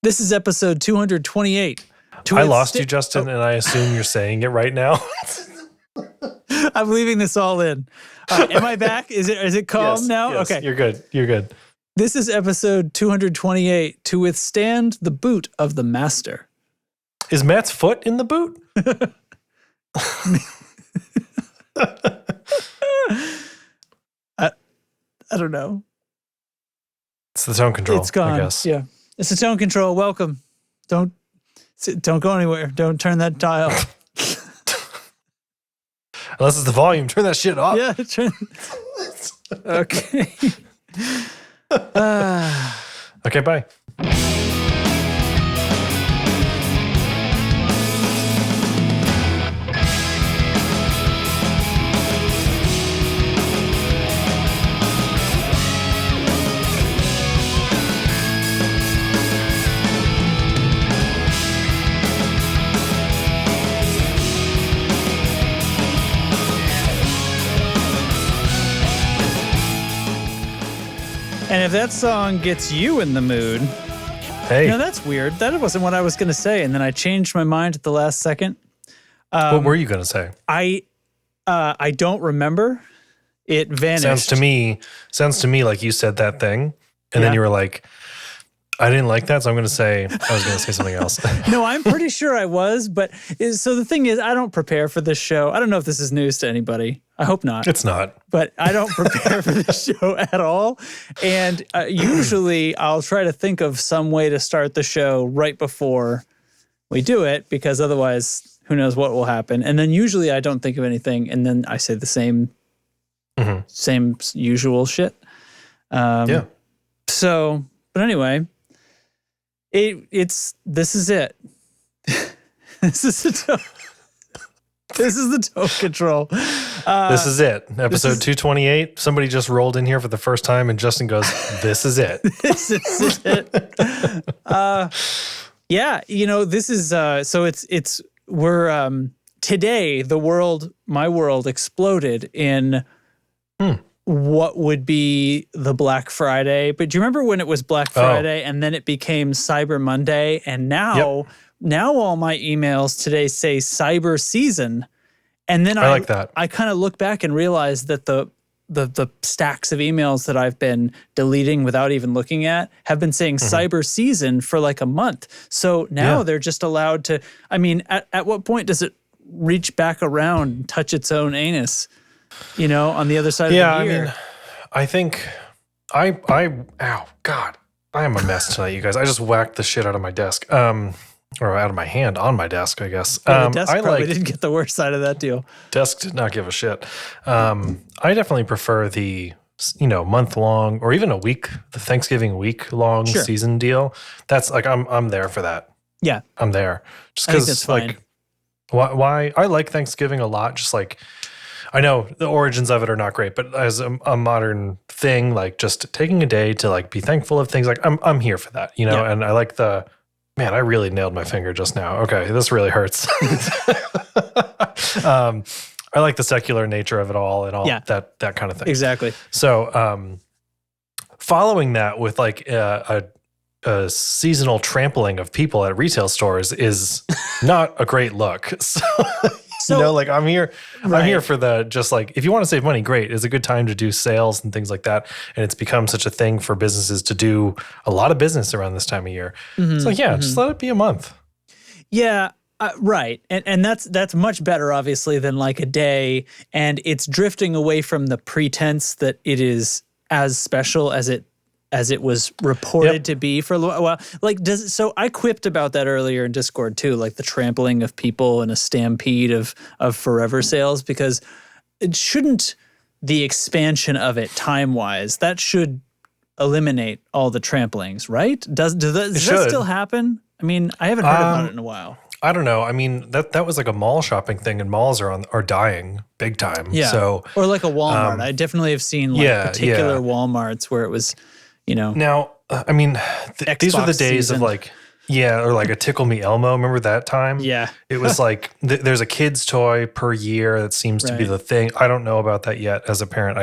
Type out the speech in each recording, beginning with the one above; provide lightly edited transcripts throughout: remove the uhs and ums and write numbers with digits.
This is episode 228. I lost you, Justin, and I assume you're saying it right now. I'm leaving this all in. Am I back? Is it calm now? Yes, okay. You're good. You're good. This is episode 228, To Withstand the Boot of the Master. Is Matt's foot in the boot? I don't know. It's the tone control, It's gone. I guess. Yeah. It's the tone control. Welcome. Don't go anywhere. Don't turn that dial. Unless it's the volume, turn that shit off. Yeah. Okay. Okay, bye. And if that song gets you in the mood, Hey, that's weird. That wasn't what I was going to say, and then I changed my mind at the last second. what were you going to say? I don't remember. It vanished. Sounds to me like you said that thing, and then you were like, I didn't like that, so I was going to say something else. No, I'm pretty sure I was, so the thing is, I don't prepare for this show. I don't know if this is news to anybody. I hope not. It's not. But I don't prepare for this show at all. And usually I'll try to think of some way to start the show right before we do it, because otherwise who knows what will happen. And then usually I don't think of anything, and then I say the same usual shit. So, but anyway, this is it. This is the tone control. This is it. Episode 228. Somebody just rolled in here for the first time, and Justin goes, "This is it." This is it. Yeah, this is so we're today my world exploded in what would be the Black Friday. But do you remember when it was Black Friday and then it became Cyber Monday, and now all my emails today say Cyber Season. And then I like that. I kind of look back and realize that the stacks of emails that I've been deleting without even looking at have been saying Cyber Season for like a month. So now they're just allowed to, at what point does it reach back around and touch its own anus, on the other side of the year? I think ow, God, I am a mess tonight, you guys. I just whacked the shit out of my desk. Or out of my hand on my desk, I guess. The desk probably didn't get the worst side of that deal. Desk did not give a shit. I definitely prefer the month-long or even the Thanksgiving week-long season deal. That's like I'm there for that. Yeah, I'm there just because that's fine. Why I like Thanksgiving a lot. Just like I know the origins of it are not great, but as a modern thing, like just taking a day to like be thankful of things, like I'm here for that, And I like Man, I really nailed my finger just now. Okay, this really hurts. I like the secular nature of it all and all that kind of thing. Exactly. So following that with like a seasonal trampling of people at retail stores is not a great look. So I'm here for if you want to save money, great. It's a good time to do sales and things like that. And it's become such a thing for businesses to do a lot of business around this time of year. So just let it be a month. Yeah, right. And that's much better, obviously, than like a day. And it's drifting away from the pretense that it is as special as it was reported to be for a while. So I quipped about that earlier in Discord too, like the trampling of people and a stampede of forever sales, because it shouldn't, the expansion of it time-wise, that should eliminate all the tramplings, right? Does that still happen? I haven't heard about it in a while. I don't know. That was like a mall shopping thing, and malls are dying big time. Yeah. So, or like a Walmart. I definitely have seen particular Walmarts where it was, Now, these were the days of like, or like a Tickle Me Elmo. Remember that time? Yeah. It was like, there's a kid's toy per year that seems to be the thing. I don't know about that yet as a parent.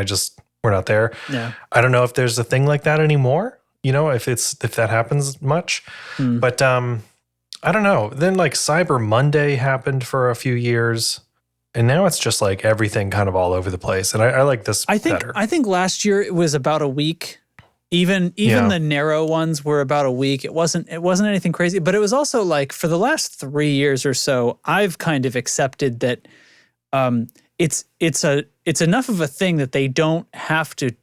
We're not there. Yeah. I don't know if there's a thing like that anymore. if that happens much. But I don't know. Then like Cyber Monday happened for a few years, and now it's just like everything kind of all over the place. And I like this better. I think last year it was about a week. Even the narrow ones were about a week. It wasn't anything crazy, but it was also like for the last 3 years or so, I've kind of accepted that it's enough of a thing that they don't have to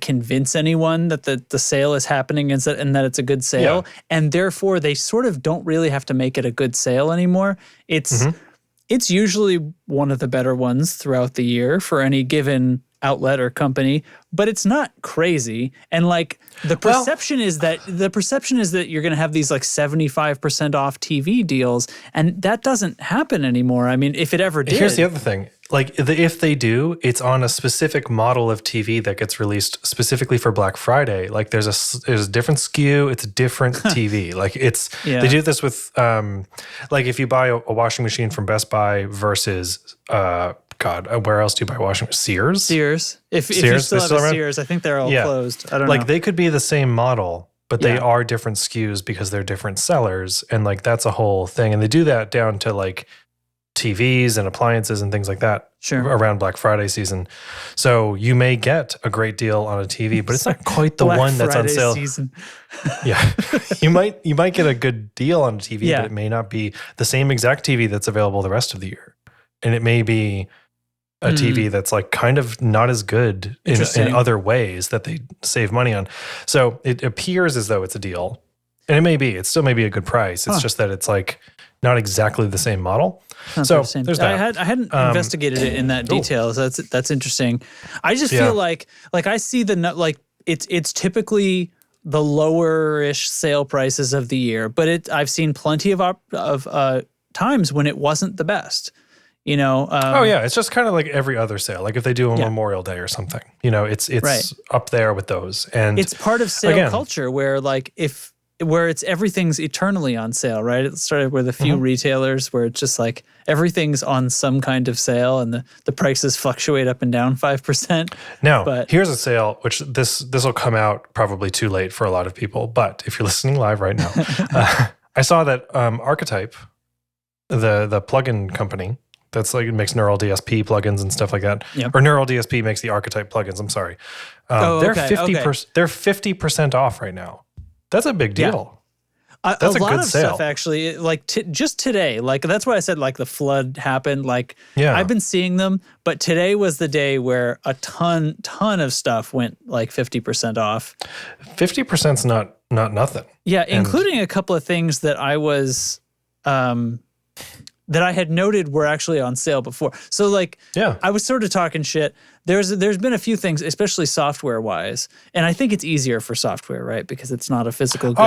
convince anyone that the sale is happening and that it's a good sale, and therefore they sort of don't really have to make it a good sale anymore. It's usually one of the better ones throughout the year for any given outlet or company, but it's not crazy. And like the perception is that you're going to have these like 75% off TV deals, and that doesn't happen ananymore. I mean, if it ever did. Here's the other thing. Like if they do, it's on a specific model of TV that gets released specifically for Black Friday. Like there's a different SKU, it's a different TV. Like they do this with like if you buy a washing machine from Best Buy versus where else do you buy washing machine? Sears. If you still have a Sears, I think they're all closed. I don't know. Like they could be the same model, but they are different SKUs because they're different sellers, and like that's a whole thing. And they do that down to like TVs and appliances and things like that around Black Friday season. So you may get a great deal on a TV, but it's not quite the one that's on sale. Season. You might get a good deal on a TV, but it may not be the same exact TV that's available the rest of the year. And it may be a TV that's like kind of not as good in other ways that they save money on. So it appears as though it's a deal. And it still may be a good price. It's just that it's like not exactly the same model. So there's that. I hadn't investigated it in that detail. So that's interesting. I just feel like I see it's typically the lower-ish sale prices of the year, but I've seen plenty of times when it wasn't the best. It's just kind of like every other sale. Like if they do a Memorial Day or something, it's up there with those. And it's part of sale culture where everything's eternally on sale, right? It started with a few retailers where it's just like everything's on some kind of sale and the prices fluctuate up and down 5%. Now, here's a sale, which this will come out probably too late for a lot of people, but if you're listening live right now, I saw that Archetype, the plugin company, that's like it makes Neural DSP plugins and stuff like that. Yep. Or Neural DSP makes the Archetype plugins. I'm sorry. They're 50% off right now. That's a big deal. That's a lot of sale. Stuff actually. Like just today, like that's why I said like the flood happened. Like I've been seeing them, but today was the day where a ton of stuff went like 50% off. 50%'s not nothing. Yeah, including a couple of things that I was. That I had noted were actually on sale before. So like, I was sort of talking shit. There's been a few things, especially software-wise, and I think it's easier for software, right? Because it's not a physical good.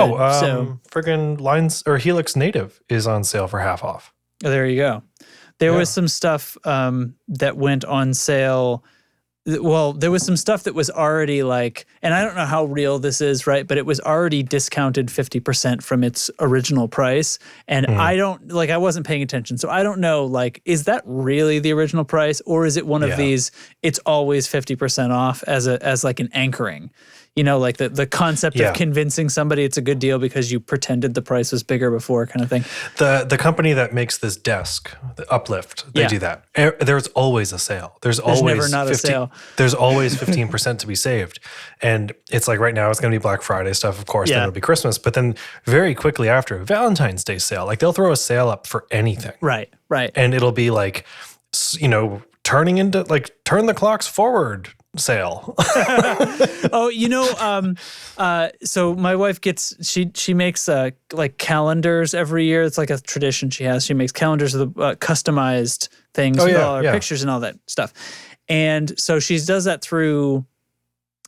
Friggin' Lines or Helix Native is on sale for half off. Oh, there you go. There was some stuff that went on sale. Well, there was some stuff that was already like, and I don't know how real this is, right? But it was already discounted 50% from its original price. And I wasn't paying attention. So I don't know, like, is that really the original price? Or is it one of these, it's always 50% off as like an anchoring? Like the concept of convincing somebody it's a good deal because you pretended the price was bigger before kind of thing. The company that makes this desk, the Uplift, they do that. There's always a sale. There's always never not a sale. There's always 15% to be saved. And it's like right now it's going to be Black Friday stuff, of course, then it'll be Christmas. But then very quickly after, Valentine's Day sale. Like they'll throw a sale up for anything. Right. And it'll be like, turning into like turn the clocks forward sale. So my wife she makes like calendars every year. It's like a tradition she has. She makes calendars of the customized things with all our pictures and all that stuff. And so she does that through,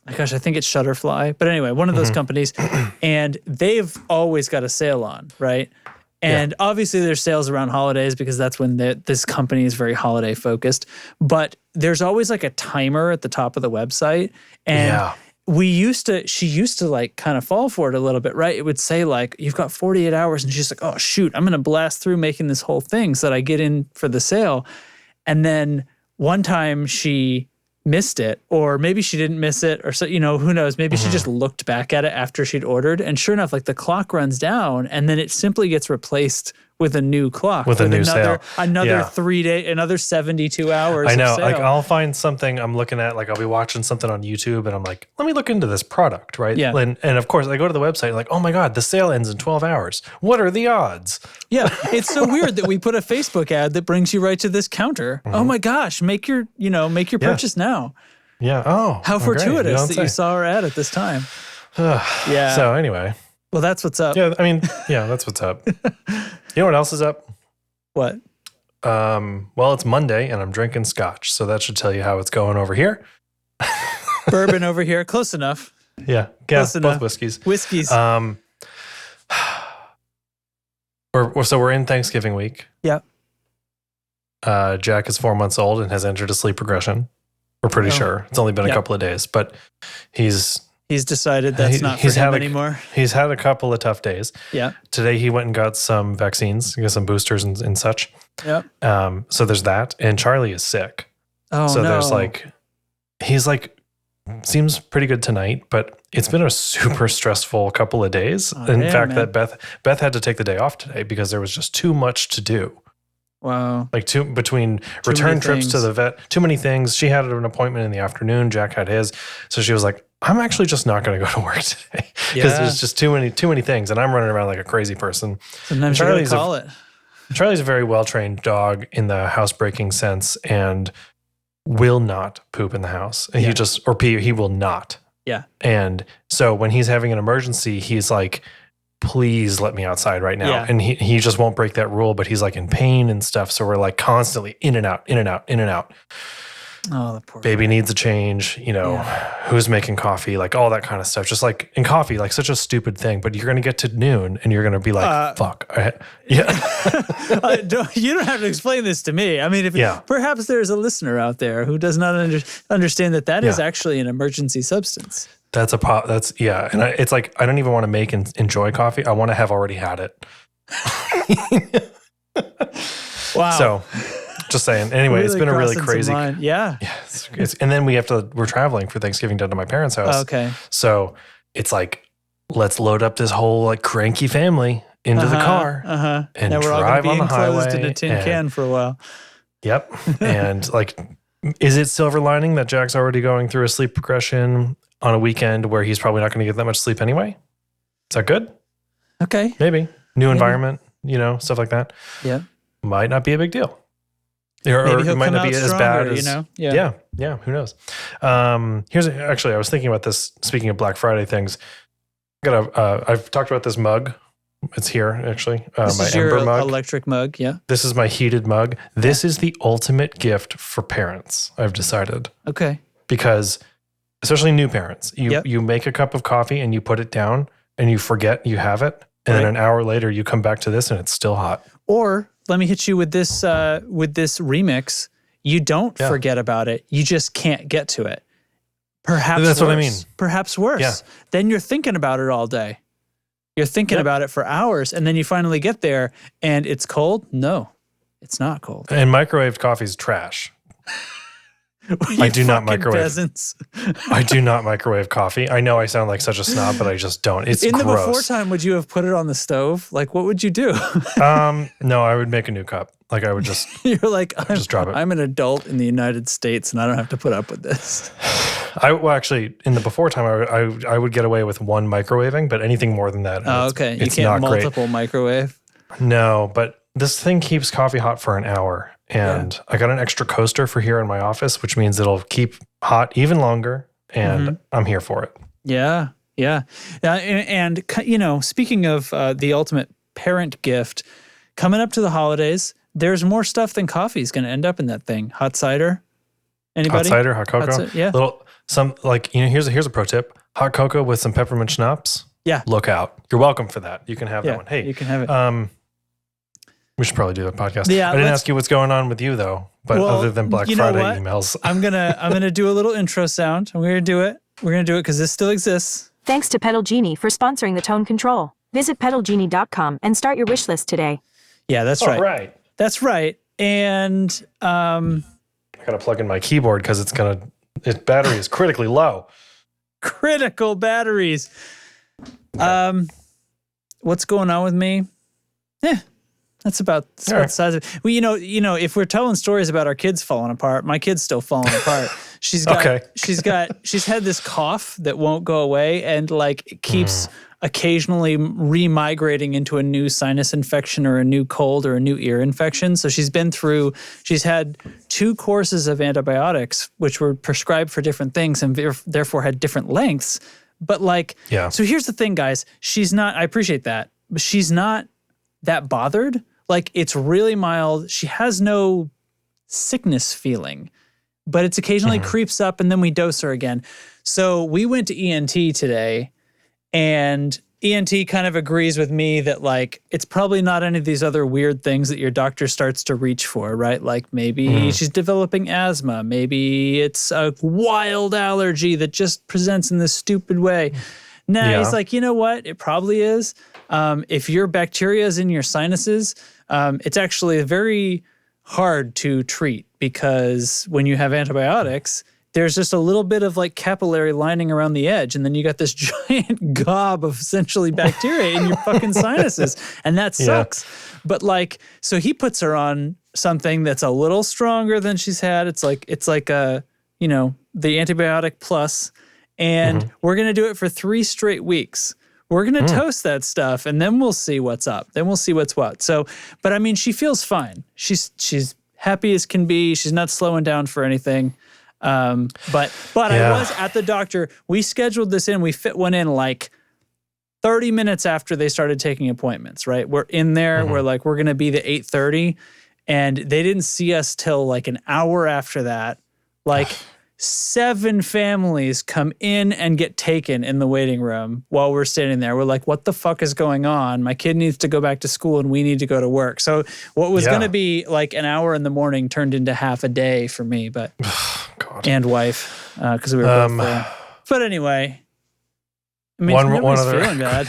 I think it's Shutterfly. But anyway, one of those companies. And they've always got a sale on, right? And obviously there's sales around holidays because that's when this company is very holiday focused. But there's always like a timer at the top of the website. And she used to like kind of fall for it a little bit, right? It would say like, you've got 48 hours. And she's like, oh shoot, I'm going to blast through making this whole thing so that I get in for the sale. And then one time she missed it, or maybe she didn't miss it, or so, who knows? Maybe she just looked back at it after she'd ordered, and sure enough, like the clock runs down, and then it simply gets replaced with a new clock, with a new sale. Another 3 day, another 72 hours. I know. Of sale. Like I'll find something I'm looking at, like I'll be watching something on YouTube and I'm like, let me look into this product, right? Yeah. And of course I go to the website like, oh my God, the sale ends in 12 hours. What are the odds? Yeah. It's so weird that we put a Facebook ad that brings you right to this counter. Oh my gosh, make your purchase now. Yeah. Oh, how fortuitous that you saw our ad at this time. Yeah. So anyway. Well, that's what's up. Yeah. I mean, yeah, that's what's up. You know what else is up? What? Well, it's Monday and I'm drinking scotch. So that should tell you how it's going over here. Bourbon over here. Close enough. Yeah. Close both enough. whiskeys. So we're in Thanksgiving week. Yeah. Jack is 4 months old and has entered a sleep regression. We're pretty sure. It's only been a couple of days, but he's decided that's not for him anymore. He's had a couple of tough days. Yeah. Today he went and got some vaccines, got some boosters and such. Yep. So there's that. And Charlie is sick. Oh, so no. He's seems pretty good tonight, but it's been a super stressful couple of days. In fact, that Beth had to take the day off today because there was just too much to do. Wow. Between return trips to the vet, too many things. She had an appointment in the afternoon. Jack had his. So she was like, I'm actually just not going to go to work today because there's just too many things. And I'm running around like a crazy person. Sometimes you gotta call it. Charlie's a very well-trained dog in the housebreaking sense and will not poop in the house. And he will not. Yeah. And so when he's having an emergency, he's like, please let me outside right now. Yeah. And he just won't break that rule, but he's like in pain and stuff. So we're like constantly in and out, in and out, in and out. Oh, the poor baby needs a change, who's making coffee, like all that kind of stuff. Just like in coffee, like such a stupid thing, but you're going to get to noon and you're going to be like, fuck. You don't have to explain this to me. I mean, if perhaps there's a listener out there who does not understand that is actually an emergency substance. And it's like, I don't even want to make and enjoy coffee. I want to have already had it. Wow. So just saying. Anyway, really it's been a really crazy. Yeah. And then we're traveling for Thanksgiving down to my parents' house. Oh, okay. So it's like, let's load up this whole like cranky family into the car and now we're drive all on the highway. Enclosed in a tin can for a while. Yep. And like, is it silver lining that Jack's already going through a sleep regression on a weekend where he's probably not going to get that much sleep anyway? Is that good? Okay. Maybe. New environment, stuff like that. Yeah. Might not be a big deal. Maybe he'll it might not be as bad as, Yeah, who knows? I was thinking about this, speaking of Black Friday things. I've talked about this mug. It's here, actually. This my is your Ember mug. electric mug, yeah. This is my heated mug. This is the ultimate gift for parents, I've decided. Okay. Because, especially new parents, you make a cup of coffee and you put it down and you forget you have it. And then an hour later, you come back to this and it's still hot. Or let me hit you with this remix. You don't forget about it. You just can't get to it. Perhaps that's worse. What I mean. Perhaps worse. Yeah. Then you're thinking about it all day. You're thinking about it for hours, and then you finally get there, and it's cold? No, it's not cold. And microwaved coffee is trash. I do not microwave. Peasants. I do not microwave coffee. I know I sound like such a snob, but I just don't. It's in gross. In the before time, would you have put it on the stove? Like, what would you do? No, I would make a new cup. Like I would just. You're like, just drop it. I'm an adult in the United States, and I don't have to put up with this. Actually, in the before time, I would get away with one microwaving, but anything more than that, okay, you can't multiple microwave. No, but this thing keeps coffee hot for an hour. And I got an extra coaster for here in my office, which means it'll keep hot even longer. And I'm here for it. Yeah. And speaking of the ultimate parent gift, coming up to the holidays, there's more stuff than coffee is going to end up in that thing. Hot cider. Anybody? Hot cider, hot cocoa. Yeah. Here's a pro tip. Hot cocoa with some peppermint schnapps. Yeah. Look out. You're welcome for that. You can have that one. Hey, you can have it. We should probably do a podcast. Yeah, I didn't ask you what's going on with you though, but other than Black Friday emails. I'm gonna do a little intro sound. I'm gonna do it. We're gonna do it because this still exists. Thanks to Pedal Genie for sponsoring the tone control. Visit pedalgenie.com and start your wish list today. Yeah, that's right. Right. That's right. And I gotta plug in my keyboard because it's gonna Its battery is critically low. Critical batteries. What's going on with me? That's about the size of it. Well, if we're telling stories about our kids falling apart, my kid's still falling apart. She's had this cough that won't go away, and like it keeps occasionally remigrating into a new sinus infection or a new cold or a new ear infection. So she's had 2 courses of antibiotics, which were prescribed for different things and therefore had different lengths. But so here's the thing, guys. I appreciate that, but she's not that bothered. Like, it's really mild. She has no sickness feeling, but it's occasionally creeps up, and then we dose her again. So we went to ENT today, and ENT kind of agrees with me that like it's probably not any of these other weird things that your doctor starts to reach for, right? Like maybe she's developing asthma, maybe it's a wild allergy that just presents in this stupid way. He's like, you know what? It probably is. If your bacteria is in your sinuses, it's actually very hard to treat because when you have antibiotics, there's just a little bit of like capillary lining around the edge, and then you got this giant gob of essentially bacteria in your fucking sinuses, and that sucks. But like, so he puts her on something that's a little stronger than she's had. It's like the antibiotic plus, and we're gonna do it for 3 straight weeks. We're going to toast that stuff, and then we'll see what's up. Then we'll see what's what. So, but I mean, she feels fine. She's happy as can be. She's not slowing down for anything. But I was at the doctor. We scheduled this in. We fit one in like 30 minutes after they started taking appointments, right? We're in there. We're going to be the 8:30, and they didn't see us till like an hour after that. Like 7 families come in and get taken in the waiting room while we're standing there. We're like, what the fuck is going on? My kid needs to go back to school and we need to go to work. So what was going to be like an hour in the morning turned into half a day for me, but and wife, because we were both there. But anyway, I mean, one other feeling bad.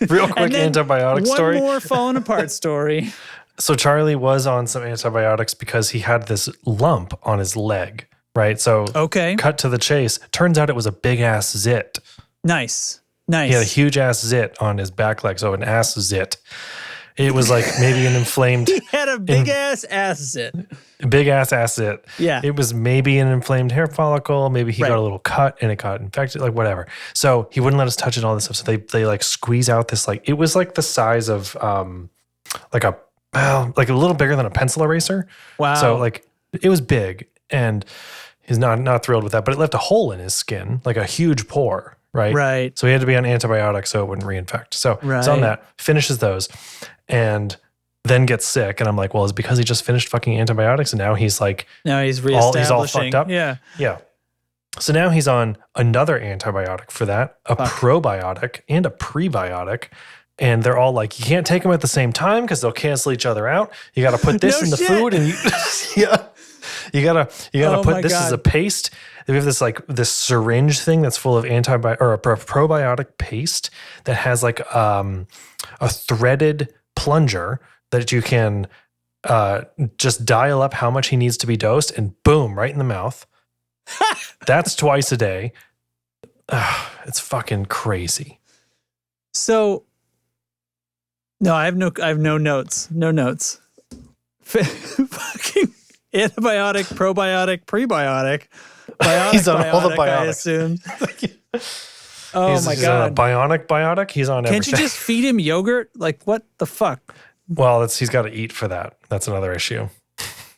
Real quick antibiotic story. One more falling apart story. So Charlie was on some antibiotics because he had this lump on his leg. Right. So cut to the chase. Turns out it was a big ass zit. Nice. He had a huge ass zit on his back leg. So an ass zit. It was like maybe an inflamed. He had a big ass zit. Big ass zit. Yeah. It was maybe an inflamed hair follicle. Maybe he got a little cut and it got infected, like whatever. So he wouldn't let us touch it and all this stuff. So they like squeeze out this, like, it was like the size of like a little bigger than a pencil eraser. Wow. So like it was big, and he's not thrilled with that, but it left a hole in his skin, like a huge pore, right? Right. So he had to be on antibiotics so it wouldn't reinfect. So he's on that, finishes those, and then gets sick. And I'm like, well, it's because he just finished fucking antibiotics, and now he's like, he's reestablishing. He's all fucked up. Yeah. So now he's on another antibiotic for that, a probiotic and a prebiotic. And they're all like, you can't take them at the same time because they'll cancel each other out. You got to put this in the food, and you gotta put this as a paste. We have this syringe thing that's full of a probiotic paste that has like a threaded plunger that you can just dial up how much he needs to be dosed, and boom, right in the mouth. That's twice a day. It's fucking crazy. So, no, I have no notes. No notes. Fucking antibiotic, probiotic, prebiotic. He's on all the biotics. I assume. He's God. Biotic. He's on everything. Can't you just feed him yogurt? Like, what the fuck? Well, he's got to eat for that. That's another issue.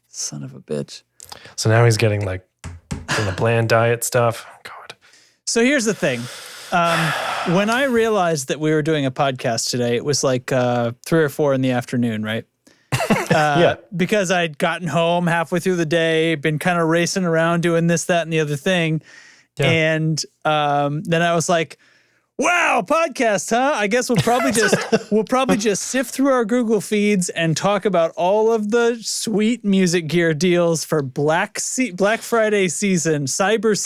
Son of a bitch. So now he's getting like the bland diet stuff. God. So here's the thing. When I realized that we were doing a podcast today, it was like 3 or 4 in the afternoon, right? Because I'd gotten home halfway through the day, been kind of racing around doing this, that, and the other thing. Yeah. And then I was like, wow, podcast, huh? I guess we'll probably just sift through our Google feeds and talk about all of the sweet music gear deals for Black Friday season, cyber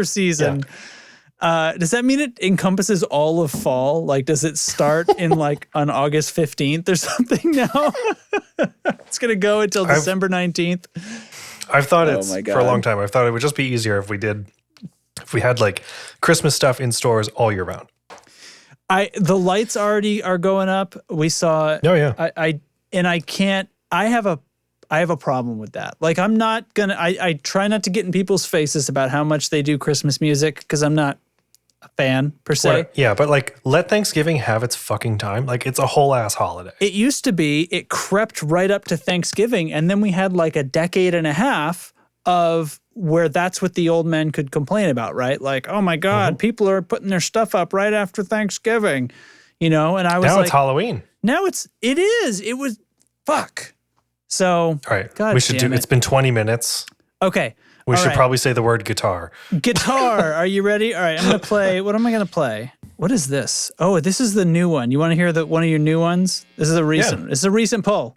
season. Yeah. Does that mean it encompasses all of fall? Like, does it start in like on August 15th or something now? It's going to go until December 19th. I've thought Oh it's my for a long God. time. I've thought it would just be easier if we had like Christmas stuff in stores all year round. The lights already are going up. We saw. Oh yeah. I can't. I have a problem with that. Like I'm not gonna. I try not to get in people's faces about how much they do Christmas music because I'm not a fan per se. Yeah, but like let Thanksgiving have its fucking time. Like it's a whole ass holiday. It used to be. It crept right up to Thanksgiving, and then we had like a decade and a half of where that's what the old men could complain about, right? Like, oh my God, people are putting their stuff up right after Thanksgiving, And I was Now like, it's Halloween. now it was fuck. So, All right. God we should damn it's been 20 minutes. Okay. We All should right. probably say the word guitar. Guitar. Are you ready? All right. I'm going to play. What am I going to play? What is this? Oh, this is the new one. You want to hear one of your new ones? This is a recent. Yeah. This is a recent poll.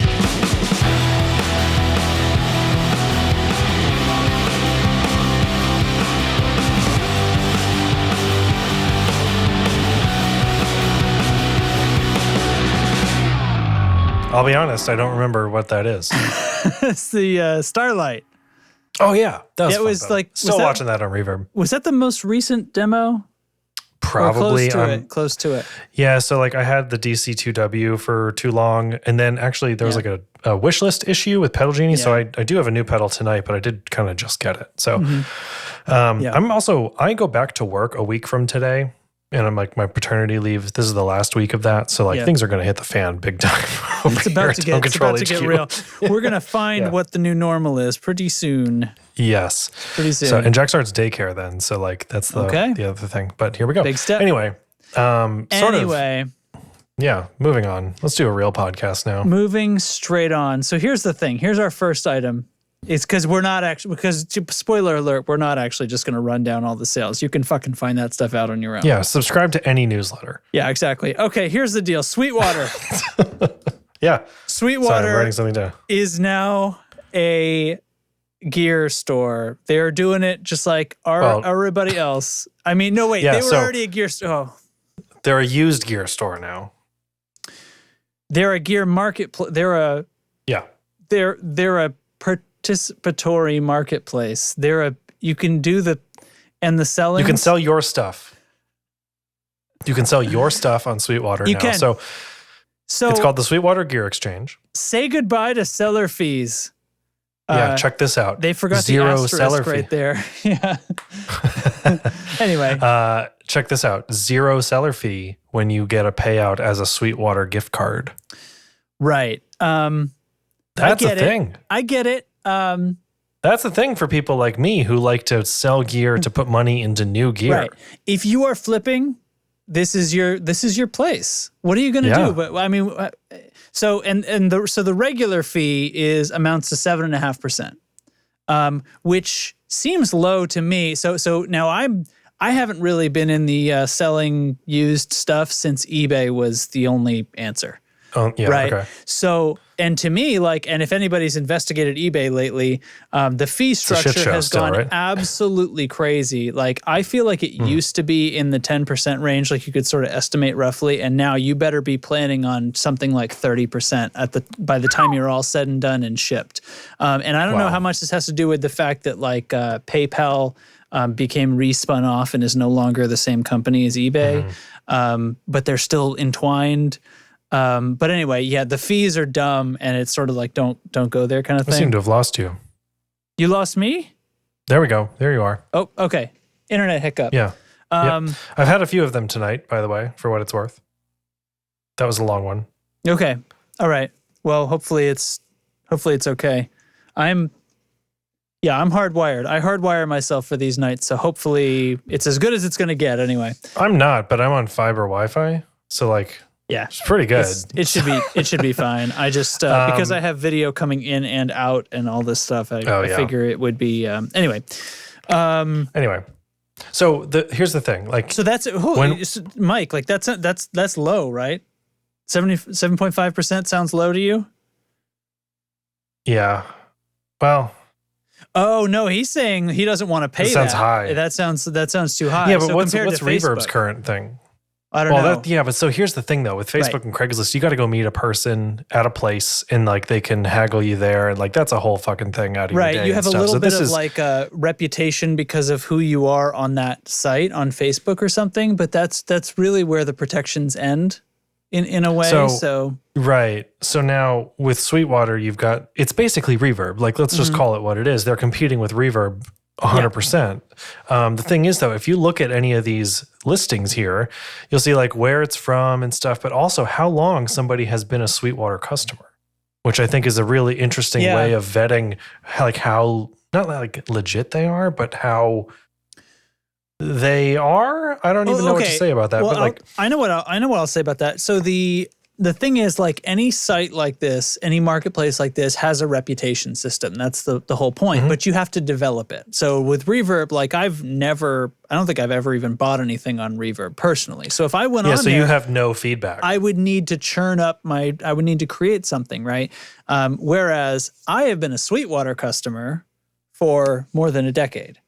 I'll be honest, I don't remember what that is. It's the Starlight. Oh yeah, that was It fun, was though. like- still was that- watching that on Reverb. Was that the most recent demo? Probably. Or close to it. Close to it. Yeah, so like I had the DC2W for too long, and then actually there was like a wish list issue with Pedal Genie, so I do have a new pedal tonight, but I did kind of just get it. So I go back to work a week from today, and I'm like my paternity leave. This is the last week of that, so like things are going to hit the fan big time. It's about to get real. We're going to find what the new normal is pretty soon. Yes. Pretty soon. So, and Jack starts daycare then. So, like, that's the other thing. But here we go. Big step. Anyway. Anyway. Yeah, moving on. Let's do a real podcast now. Moving straight on. So, here's the thing. Here's our first item. It's because spoiler alert, we're not actually just going to run down all the sales. You can fucking find that stuff out on your own. Yeah, subscribe to any newsletter. Yeah, exactly. Okay, here's the deal. Sweetwater. Yeah. Sweetwater Sorry, I'm writing something down. is now a gear store. They're doing it just like everybody else. I mean, no, wait. Yeah, they were already a gear store. Oh. They're a used gear store now. They're a gear marketplace. They're a participatory marketplace. You can do the selling. You can sell your stuff. You can sell your stuff on Sweetwater now. Can. So it's called the Sweetwater Gear Exchange. Say goodbye to seller fees. Yeah, check this out. They forgot Zero the seller asterisk right fee. there. Yeah. Anyway. Check this out. Zero seller fee when you get a payout as a Sweetwater gift card. Right. That's the thing. I get it. That's the thing for people like me who like to sell gear to put money into new gear. Right. If you are flipping, this is your place. What are you going to do? But I mean, so the regular fee amounts to 7.5%, which seems low to me. So now I haven't really been in the selling used stuff since eBay was the only answer. Oh, yeah. Right. Okay. So, and to me, and if anybody's investigated eBay lately, the fee structure has gone absolutely crazy. Like, I feel like it used to be in the 10% range, like you could sort of estimate roughly, and now you better be planning on something like 30% by the time you're all said and done and shipped. And I don't know how much this has to do with the fact that PayPal became respun off and is no longer the same company as eBay, but they're still entwined. But anyway, the fees are dumb, and it's sort of like don't go there kind of thing. I seem to have lost you. You lost me? There we go. There you are. Oh, okay. Internet hiccup. Yeah. Yep. I've had a few of them tonight, by the way, for what it's worth. That was a long one. Okay. All right. Well, hopefully it's okay. I'm hardwired. I hardwire myself for these nights, so hopefully it's as good as it's going to get anyway. I'm not, but I'm on fiber Wi-Fi, so it's pretty good. It should be fine. I just because I have video coming in and out and all this stuff. I figure it would be anyway. Anyway, so here's the thing. So that's Mike. That's low, right? 7.5% sounds low to you. Yeah. Well. Oh no, he's saying he doesn't want to pay. That sounds high. That sounds too high. Yeah, but so what's compared to Reverb's Facebook, current thing? I don't know. But so here's the thing though, with Facebook and Craigslist, you got to go meet a person at a place and like they can haggle you there. And like, that's a whole fucking thing out of your day. Right. You have a little bit of like a reputation because of who you are on that site on Facebook or something, but that's really where the protections end in a way. So right. So now with Sweetwater, it's basically Reverb. Like, let's just call it what it is. They're competing with Reverb 100%. The thing is, though, if you look at any of these listings here, you'll see like where it's from and stuff, but also how long somebody has been a Sweetwater customer, which I think is a really interesting way of vetting like how, not like legit they are, but how they are. I don't even know what to say about that. Well, but like, I know what I'll say about that. So the thing is, like any site like this, any marketplace like this has a reputation system. That's the whole point, but you have to develop it. So with Reverb, like I don't think I've ever even bought anything on Reverb personally. So if I went on so there, you have no feedback. I would need to I would need to create something, right? Whereas I have been a Sweetwater customer for more than a decade.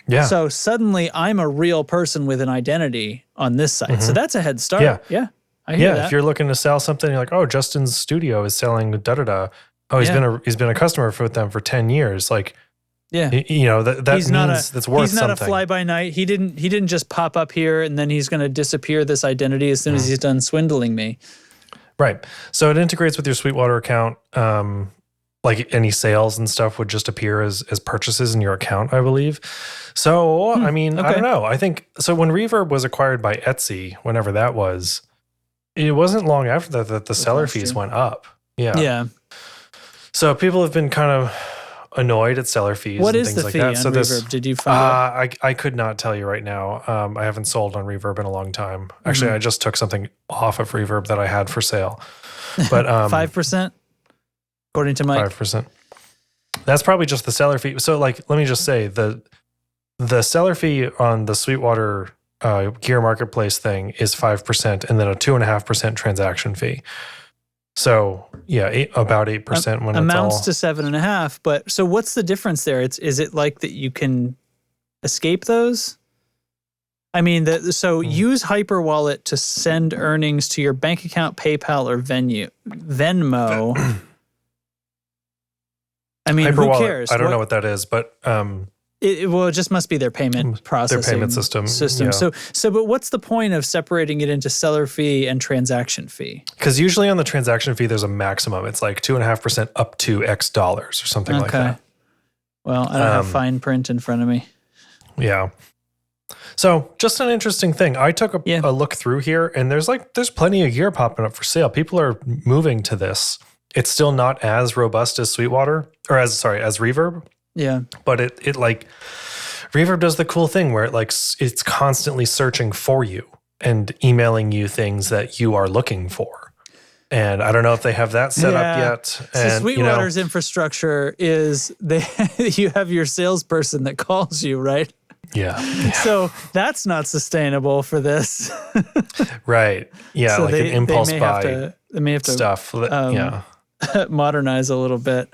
Yeah. So suddenly I'm a real person with an identity on this site. So that's a head start. Yeah. I hear that. If you're looking to sell something, you're like, oh, Justin's studio is selling da-da-da. Oh, he's been a customer with them for 10 years. Like, that means that's worth something. He's not a fly-by-night. He didn't just pop up here and then he's going to disappear this identity as soon as he's done swindling me. Right. So it integrates with your Sweetwater account. Like any sales and stuff would just appear as purchases in your account, I believe. So, I mean, I don't know. I think, so when Reverb was acquired by Etsy, whenever that was, it wasn't long after that the seller fees went up. Yeah. So people have been kind of annoyed at seller fees and things like that. What is the fee on Reverb? Did you find out? I could not tell you right now. I haven't sold on Reverb in a long time. Actually, I just took something off of Reverb that I had for sale. But 5%? According to Mike? 5%. That's probably just the seller fee. So like, let me just say the seller fee on the Sweetwater Gear Marketplace thing is 5% and then a 2.5% transaction fee. So about 8% when amounts it's all to 7.5%. But so what's the difference there? Is it like that you can escape those? I mean, use Hyperwallet to send earnings to your bank account, PayPal, or Venmo. I mean, who cares? I don't know what that is, but it just must be their payment processing. Their payment system. Yeah. So, but what's the point of separating it into seller fee and transaction fee? Because usually on the transaction fee, there's a maximum. It's like 2.5% up to X dollars or something like that. Well, I don't have fine print in front of me. Yeah. So just an interesting thing. I took a look through here, and there's plenty of gear popping up for sale. People are moving to this. It's still not as robust as Sweetwater, or as Reverb. Yeah. But it like, Reverb does the cool thing where it's constantly searching for you and emailing you things that you are looking for. And I don't know if they have that set up yet. So Sweetwater's infrastructure is you have your salesperson that calls you, right? Yeah. So that's not sustainable for this. Right. Yeah. So like an impulse buy. They may have to stuff. Modernize a little bit.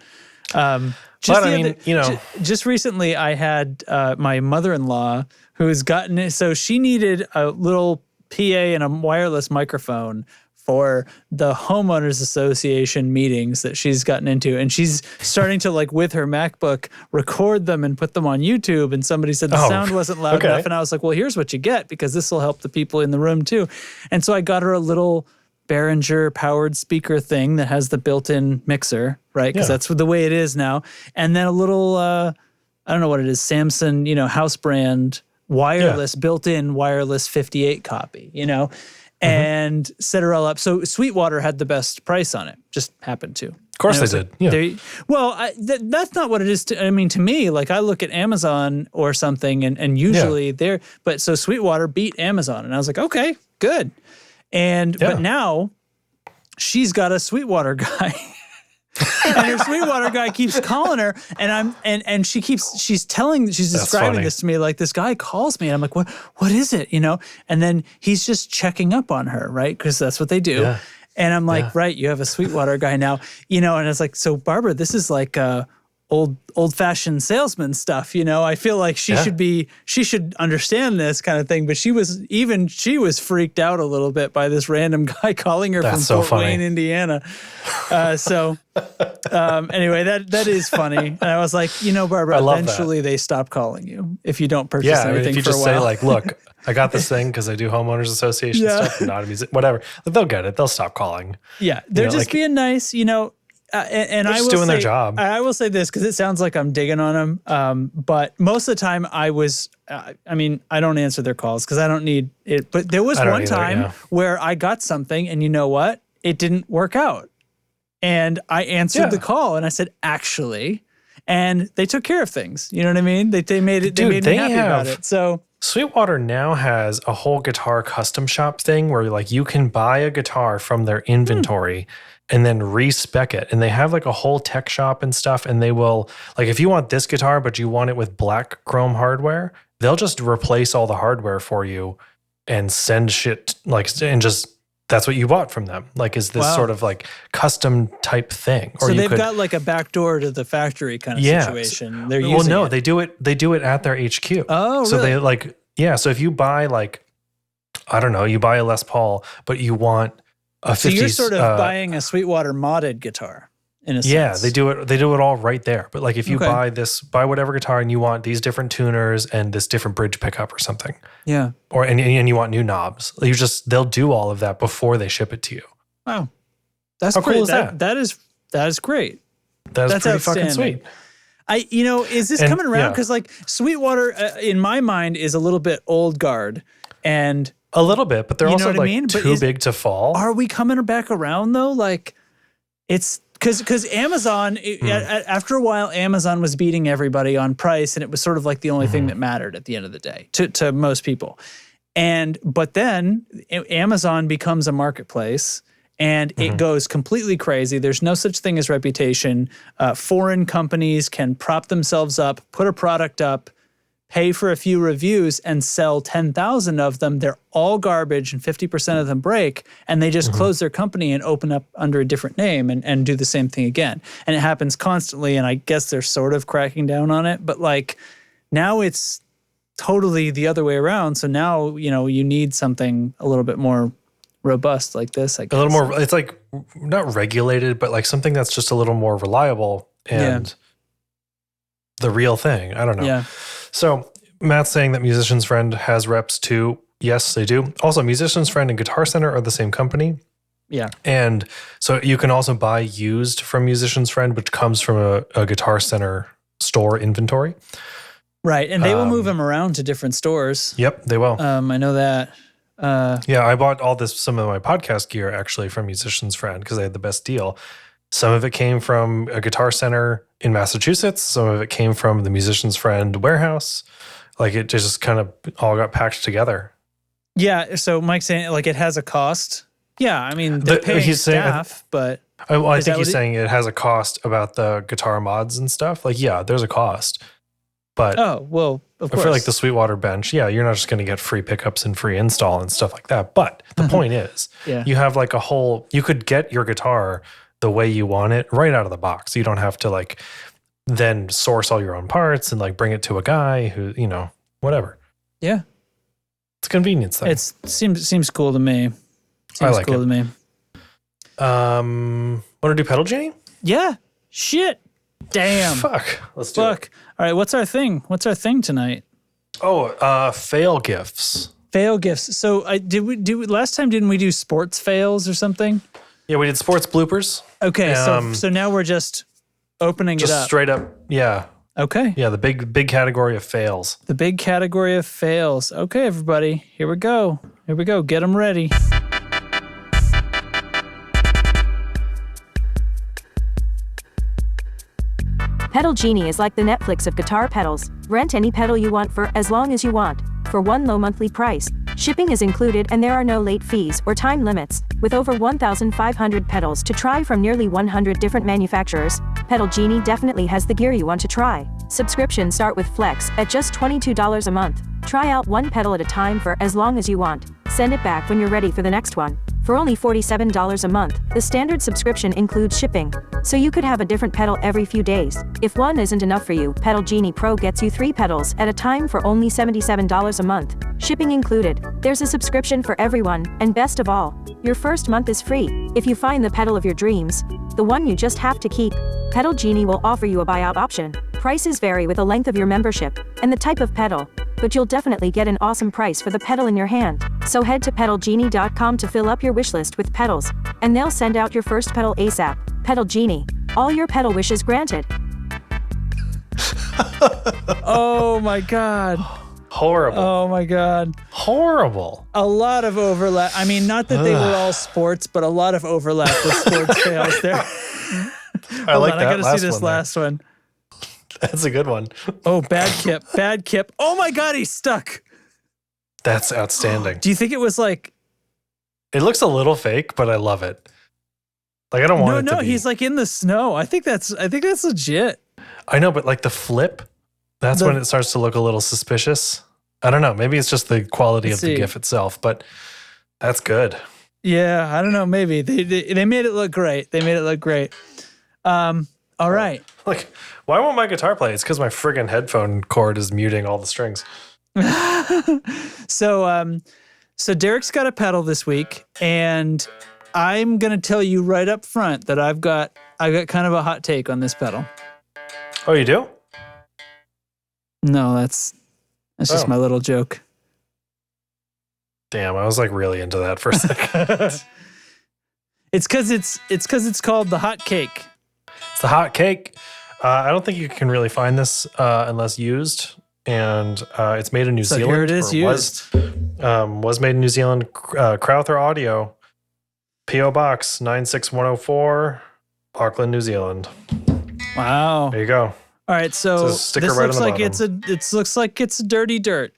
Just recently I had my mother-in-law who's gotten it. So she needed a little PA and a wireless microphone for the homeowners association meetings that she's gotten into. And she's starting to with her MacBook, record them and put them on YouTube. And somebody said the sound wasn't loud enough. And I was like, well, here's what you get because this will help the people in the room too. And so I got her a little Behringer powered speaker thing that has the built-in mixer, right? Because that's the way it is now. And then a little, I don't know what it is, Samsung, house brand wireless, built-in wireless 58 copy, and set her all up. So Sweetwater had the best price on it, just happened to. Of course they did. Yeah. That's not what it is. To me, I look at Amazon or something and usually so Sweetwater beat Amazon. And I was like, okay, good. But now she's got a Sweetwater guy. And her Sweetwater guy keeps calling her, and she's describing this to me like this guy calls me, and I'm like, what is it? And then he's just checking up on her, right? Because that's what they do. Yeah. And I'm like, right, you have a Sweetwater guy now, and it's like, so Barbara, this is like old-fashioned salesman stuff, you know. I feel like she should understand this kind of thing, but she was freaked out a little bit by this random guy calling her from Fort Wayne, Indiana. Anyway, that is funny. And I was like, you know, Barbara, eventually they stop calling you if you don't purchase anything if you for a while. just say like, look, I got this thing because I do homeowners association stuff, not a music, whatever. They'll get it. They'll stop calling. Yeah, they're just being nice, you know. And I will doing say, their job. I will say this because it sounds like I'm digging on them. But most of the time I was, I mean, I don't answer their calls because I don't need it. But there was one time where I got something and you know what? It didn't work out. And I answered the call and I said, actually, and they took care of things. You know what I mean? They made it, they made me happy about it. So Sweetwater now has a whole guitar custom shop thing where like you can buy a guitar from their inventory and then respec it. And they have like a whole tech shop and stuff. And they will, like, if you want this guitar, but you want it with black chrome hardware, they'll just replace all the hardware for you and send shit like, and just, that's what you bought from them. Like, is this sort of like custom type thing? Or so they've got like a back door to the factory kind of situation. They're using they do it at their HQ. Oh, so really? they like, so if you buy like, I don't know, you buy a Les Paul, but you want a 50s. So you're sort of buying a Sweetwater modded guitar in a sense. Yeah, they do it all right there. But like if you buy whatever guitar and you want these different tuners and this different bridge pickup or something. Yeah. Or and you want new knobs. They'll do all of that before they ship it to you. Wow. That's How great. cool is that? That is great. That's pretty fucking sweet. Is this coming around? Because like Sweetwater, in my mind, is a little bit old guard, and a little bit, but they're also like too big to fall. Are we coming back around though? Like, it's because Amazon after a while, Amazon was beating everybody on price, and it was sort of like the only thing that mattered at the end of the day to most people. But then Amazon becomes a marketplace. And it goes completely crazy. There's no such thing as reputation. Foreign companies can prop themselves up, put a product up, pay for a few reviews, and sell 10,000 of them. They're all garbage, and 50% of them break. And they just close their company and open up under a different name and do the same thing again. And it happens constantly. And I guess they're sort of cracking down on it. But like now it's totally the other way around. So now, you need something a little bit more robust like this, I guess. A little more, it's like not regulated, but like something that's just a little more reliable and the real thing. I don't know. Yeah. So Matt's saying that Musician's Friend has reps too. Yes, they do. Also, Musician's Friend and Guitar Center are the same company. Yeah. And so you can also buy used from Musician's Friend, which comes from a Guitar Center store inventory. Right. And they will move them around to different stores. Yep, they will. I know that. I bought some of my podcast gear actually from Musician's Friend because they had the best deal. Some of it came from a Guitar Center in Massachusetts. Some of it came from the Musician's Friend warehouse. Like it just kind of all got packed together. Yeah. So Mike's saying like it has a cost. Yeah. I mean, they're paying staff, but I think he's saying it has a cost about the guitar mods and stuff. Like, yeah, there's a cost. But of course. For like the Sweetwater bench, you're not just going to get free pickups and free install and stuff like that. But the point is, you have like you could get your guitar the way you want it right out of the box. You don't have to like then source all your own parts and like bring it to a guy who, whatever. Yeah. It's a convenience thing. It seems cool to me. I like cool it. to me. Want to do Pedal Genie? Yeah. Shit. Damn. Fuck. Let's do it. All right, what's our thing? What's our thing tonight? Oh, fail gifts. Fail gifts. So last time didn't we do sports fails or something? Yeah, we did sports bloopers. Okay, so now we're just opening it up. Just straight up, yeah. Okay. Yeah, the big category of fails. The big category of fails. Okay, everybody, here we go. Get them ready. Pedal Genie is like the Netflix of guitar pedals. Rent any pedal you want for as long as you want, for one low monthly price. Shipping is included and there are no late fees or time limits. With over 1,500 pedals to try from nearly 100 different manufacturers, Pedal Genie definitely has the gear you want to try. Subscriptions start with Flex at just $22 a month. Try out one pedal at a time for as long as you want. Send it back when you're ready for the next one. For only $47 a month, the standard subscription includes shipping, so you could have a different pedal every few days. If one isn't enough for you, Pedal Genie Pro gets you 3 pedals at a time for only $77 a month, shipping included. There's a subscription for everyone, and best of all, your first month is free. If you find the pedal of your dreams, the one you just have to keep, Pedal Genie will offer you a buyout option. Prices vary with the length of your membership and the type of pedal, but you'll definitely get an awesome price for the pedal in your hand. So head to pedalgenie.com to fill up your wishlist with pedals, and they'll send out your first pedal ASAP. Pedal Genie. All your pedal wishes granted. Oh my God. Horrible. Oh my God. Horrible. A lot of overlap. I mean, not that they were all sports, but a lot of overlap with sports fails there. I like that. I gotta see this last one. That's a good one. Oh, bad kip. Bad kip. Oh my God, he's stuck. That's outstanding. Do you think it was like... It looks a little fake, but I love it. Like, I don't want it to be. No, he's like in the snow. I think that's legit. I know, but like the flip, that's when it starts to look a little suspicious. I don't know. Maybe it's just the quality of the GIF itself, but that's good. Yeah, I don't know. Maybe they made it look great. They made it look great. All right. Like, why won't my guitar play? It's because my friggin' headphone cord is muting all the strings. So Derek's got a pedal this week, and I'm gonna tell you right up front that I've got kind of a hot take on this pedal. Oh, you do? No, that's just my little joke. Damn, I was like really into that for a second. It's because it's called the hot cake. It's the hot cake. I don't think you can really find this unless used, and it's made in New Zealand. Here it is used. Was made in New Zealand. Crowther Audio, P.O. Box 96104, Auckland, New Zealand. Wow. There you go. All right, so this looks like looks like it's dirty dirt.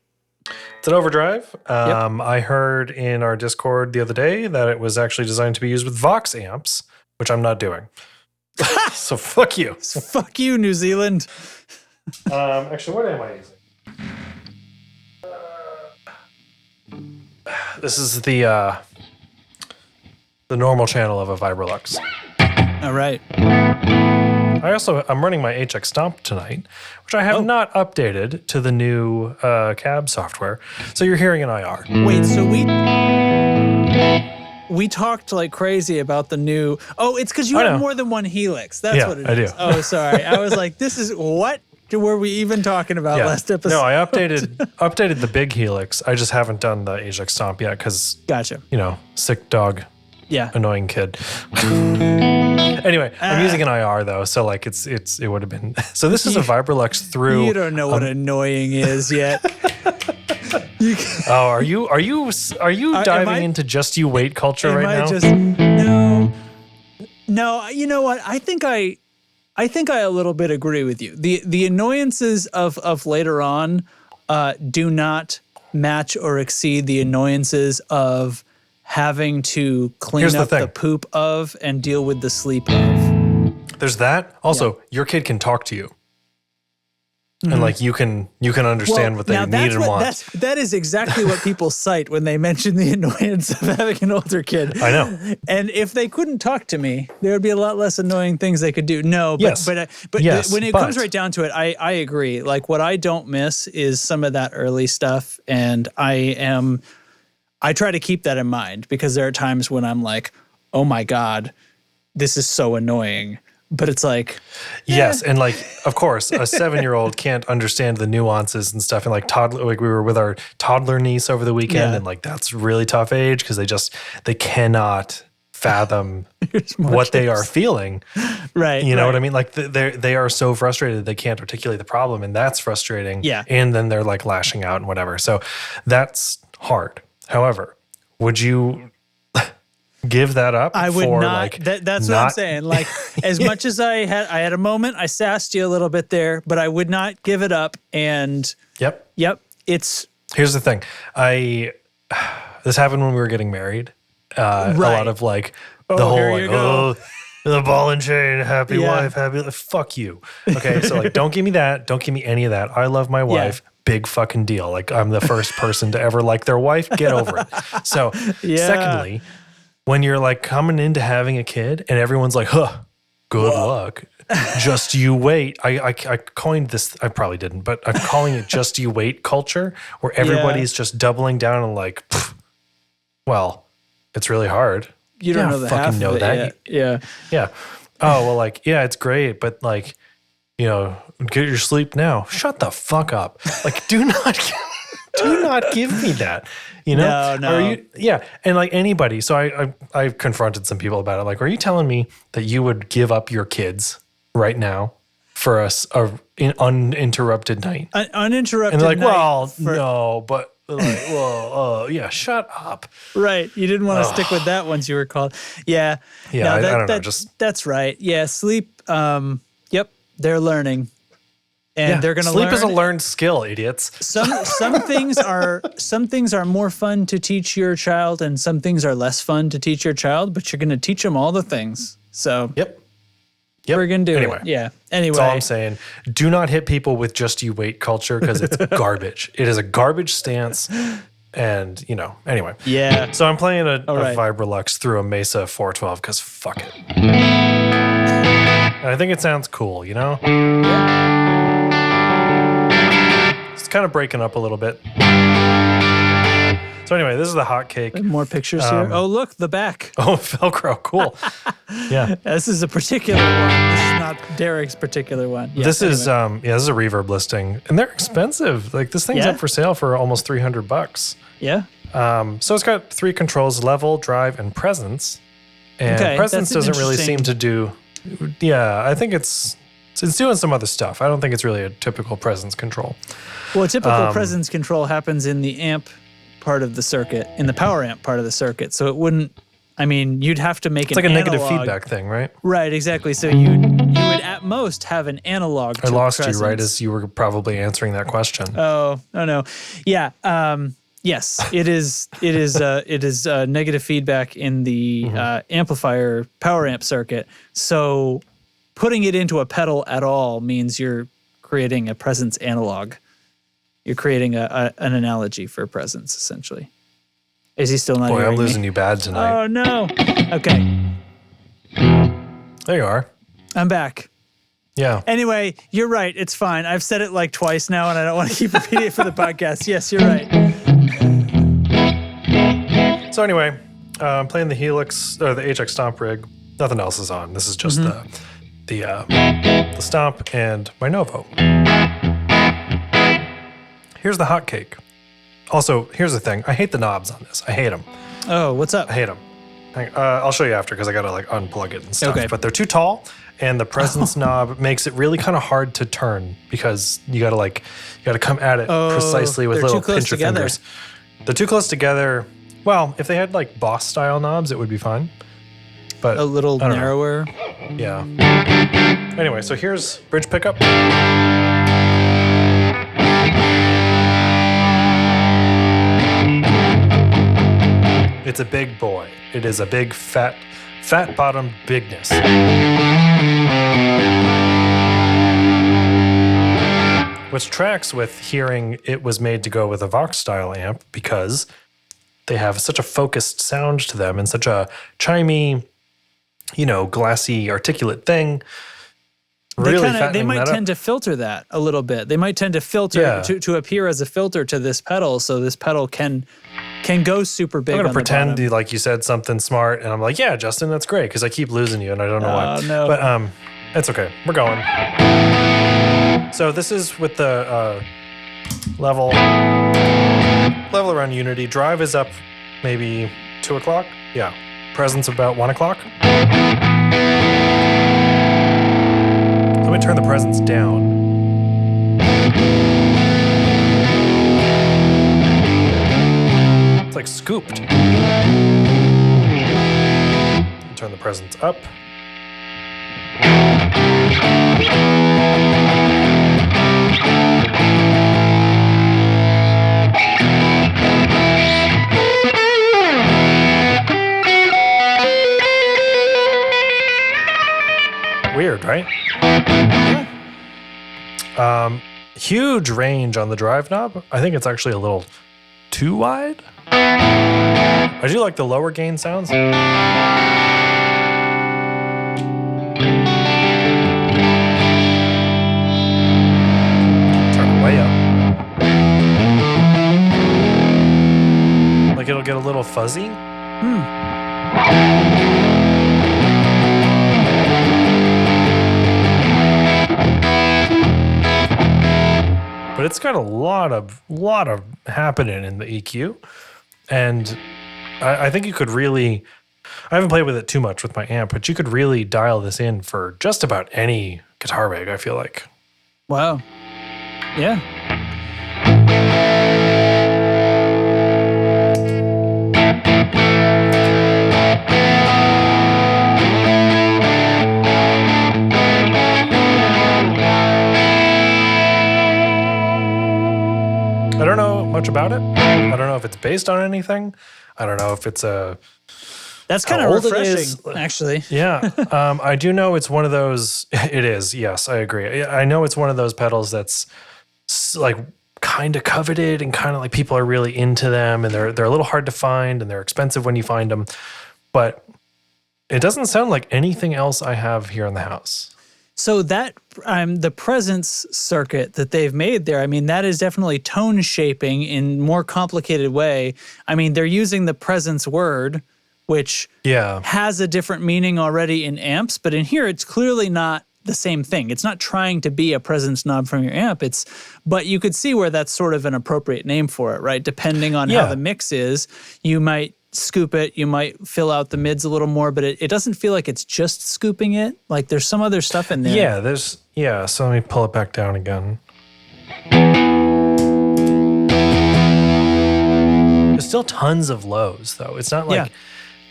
It's an overdrive. I heard in our Discord the other day that it was actually designed to be used with Vox amps, which I'm not doing. So fuck you. So fuck you, New Zealand. Actually, what am I using? This is the normal channel of a Vibrolux. All right. I'm running my HX Stomp tonight, which I have not updated to the new cab software. So you're hearing an IR. Wait, so we talked like crazy about the new... Oh, it's because you have more than one Helix. That's what it is. I do. Oh, sorry. I was like, this is... What were we even talking about last episode? No, I updated the big Helix. I just haven't done the HX Stomp yet because... Gotcha. Sick dog. Yeah. Annoying kid. Anyway, I'm using an IR though, so like it would have been. So this is a Vibrolux through. You don't know what annoying is yet. Are you diving into just you wait culture right now? No. You know what? I think I a little bit agree with you. The annoyances of later on do not match or exceed the annoyances of having to clean up the poop of and deal with the sleep of. There's that. Also, your kid can talk to you. And like you can understand what they need and want. That is exactly what people cite when they mention the annoyance of having an older kid. I know. And if they couldn't talk to me, there would be a lot less annoying things they could do. No, but when it comes right down to it, I agree. Like what I don't miss is some of that early stuff, and I try to keep that in mind because there are times when I'm like, oh my God, this is so annoying. But it's like... Yes, and like, of course, a 7-year-old can't understand the nuances and stuff. And like toddler, like we were with our toddler niece over the weekend, and like that's really tough age because they cannot fathom what they are feeling. Right. You know what I mean? Like they are so frustrated they can't articulate the problem, and that's frustrating. Yeah. And then they're like lashing out and whatever. So that's hard. However, would you give that up? I would not. Like, that's what I'm saying. Like, as much as I had a moment, I sassed you a little bit there, but I would not give it up. And yep. It's here's the thing. This happened when we were getting married. A lot of like the whole the ball and chain, happy wife, happy life. Fuck you. Okay, so like, don't give me that. Don't give me any of that. I love my wife. Big fucking deal. Like I'm the first person to ever like their wife. Get over it. So secondly, when you're like coming into having a kid and everyone's like, huh, good luck. Just you wait. I coined this, I probably didn't, but I'm calling it just you wait culture, where everybody's just doubling down and like, well, it's really hard. You don't know the half of it yet. Yeah. Yeah. Oh, well, like, yeah, it's great, but like, you know, get your sleep now. Shut the fuck up. Like, do not give me that. You know? No. And like anybody. So I've confronted some people about it. Like, are you telling me that you would give up your kids right now for an uninterrupted night? An uninterrupted night. And they're like, well, no, but like, well, yeah, shut up. Right. You didn't want to stick with that once you were called. Yeah. Yeah, no, I don't know. That's right. Yeah, sleep. Yep, they're learning. And they're going to learn. Sleep is a learned skill, idiots. Some things are more fun to teach your child, and some things are less fun to teach your child. But you're going to teach them all the things. So yep. We're going to do it. Yeah. Anyway, that's all I'm saying. Do not hit people with just you wait culture, because it's garbage. It is a garbage stance, and you know. Anyway. Yeah. So I'm playing a Vibrolux through a Mesa 412 because fuck it. And I think it sounds cool. You know. Yeah. It's kind of breaking up a little bit. So anyway, this is the hotcake. More pictures here. Oh, look, the back. Oh, Velcro. Cool. Yeah. This is a particular one. This is not Derek's particular one. Yeah, this is a reverb listing, and they're expensive. Like this thing's up for sale for almost $300. Yeah. So it's got 3 controls: level, drive, and presence. And presence doesn't really seem to do. Yeah, I think it's doing some other stuff. I don't think it's really a typical presence control. Well, a typical presence control happens in the amp part of the circuit, in the power amp part of the circuit. So it wouldn't, I mean, you'd have to make it's like a negative feedback thing, right? Right, exactly. So you would at most have an analog to I lost presence. you right as you were probably answering that question. Oh no. Yeah. Yes, it is negative feedback in the amplifier power amp circuit. So putting it into a pedal at all means you're creating a presence analog. You're creating an analogy for presence, essentially. Is he still not hearing me? I'm losing you bad tonight. Oh, no. Okay. There you are. I'm back. Yeah. Anyway, you're right. It's fine. I've said it like twice now, and I don't want to keep repeating it for the podcast. Yes, you're right. So anyway, I'm playing the Helix, or the HX Stomp rig. Nothing else is on. This is just the Stomp and my Novo. Here's the hotcake. Also, here's the thing. I hate the knobs on this. I hate them. Oh, what's up? I hate them. I'll show you after because I gotta like unplug it and stuff. Okay. But they're too tall, and the presence knob makes it really kind of hard to turn because you gotta come at it precisely with little pincher fingers. They're too close together. Well, if they had like Boss style knobs, it would be fine. But a little narrower. Yeah. Anyway, so here's bridge pickup. It's a big boy. It is a big, fat bottom bigness. Which tracks with hearing it was made to go with a Vox style amp because they have such a focused sound to them and such a chimey, glassy, articulate thing. They might tend to filter that a little bit. They might tend to filter to appear as a filter to this pedal, so this pedal can go super big. I'm gonna pretend the like you said something smart, and I'm like, yeah, Justin, that's great, because I keep losing you, and I don't know why. No. But it's okay. We're going. So this is with the level around Unity. Drive is up maybe 2 o'clock. Yeah. Presence about 1 o'clock. Let me turn the presence down. It's like scooped. Turn the presence up. Weird, right? Huge range on the drive knob. I think it's actually a little too wide. I do like the lower gain sounds. Turn it way up. Like it'll get a little fuzzy. But it's got a lot of happening in the EQ. And I think you could really, I haven't played with it too much with my amp, but you could really dial this in for just about any guitar rig, I feel like. Wow. Yeah. I don't know much about it. I don't know if it's based on anything. I don't know if it's a... That's kind of refreshing, actually. Yeah. I do know it's one of those... It is, yes, I agree. I know it's one of those pedals that's like kind of coveted and kind of like people are really into them, and they're a little hard to find and they're expensive when you find them. But it doesn't sound like anything else I have here in the house. So that the presence circuit that they've made there, I mean, that is definitely tone shaping in more complicated way. I mean, they're using the presence word, which has a different meaning already in amps, but in here it's clearly not the same thing. It's not trying to be a presence knob from your amp. But you could see where that's sort of an appropriate name for it, right? Depending on how the mix is, you might scoop it, you might fill out the mids a little more, but it doesn't feel like it's just scooping it. Like there's some other stuff in there. So let me pull it back down again. There's still tons of lows though. It's not like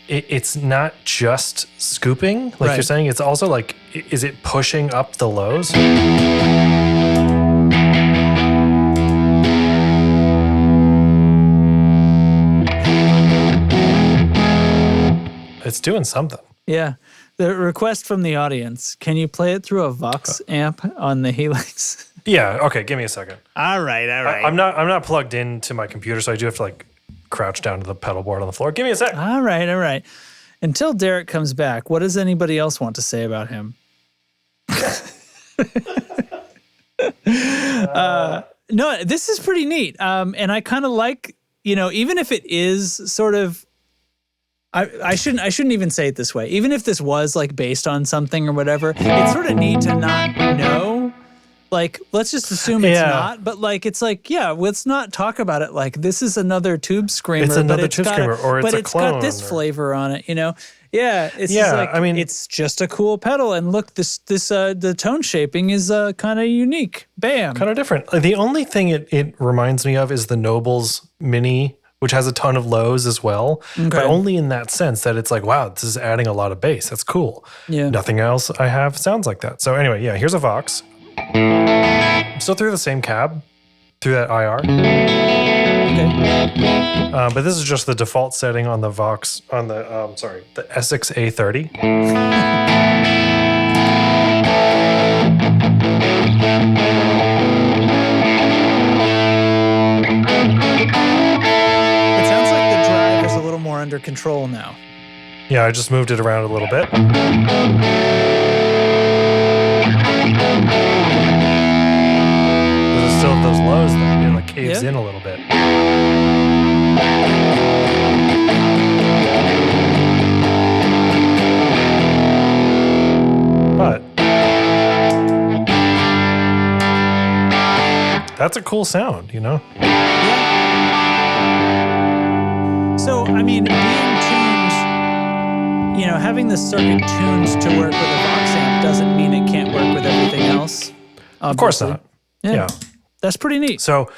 it's not just scooping, like you're saying. It's also like, is it pushing up the lows? It's doing something. Yeah. The request from the audience, can you play it through a Vox amp on the Helix? Yeah, okay, give me a second. All right. I'm not plugged into my computer, so I do have to like crouch down to the pedal board on the floor. Give me a sec. All right. Until Derek comes back, what does anybody else want to say about him? No, this is pretty neat. And I kind of like, even if it is sort of, I shouldn't even say it this way. Even if this was like based on something or whatever, it's sort of neat to not know. Like, let's just assume it's not. But like, it's like, let's not talk about it like this is another Tube Screamer. It's another Tube Screamer, or it's a clone. But it's got this flavor on it, Yeah, it's just like, I mean, it's just a cool pedal. And look, the tone shaping is kind of unique. Bam. Kind of different. The only thing it reminds me of is the Nobles Mini, which has a ton of lows as well, but only in that sense that it's like, wow, this is adding a lot of bass. That's cool. Yeah. Nothing else I have sounds like that. So anyway, here's a Vox. Still through the same cab, through that IR. Okay. But this is just the default setting on the Vox, on the, the Essex A30. Under control now. Yeah, I just moved it around a little bit. There's still those lows though. It like caves in a little bit. But that's a cool sound, Yeah. So, I mean, being tuned, having the circuit tuned to work with a Vox amp doesn't mean it can't work with everything else. Obviously. Of course not. Yeah. That's pretty neat. So,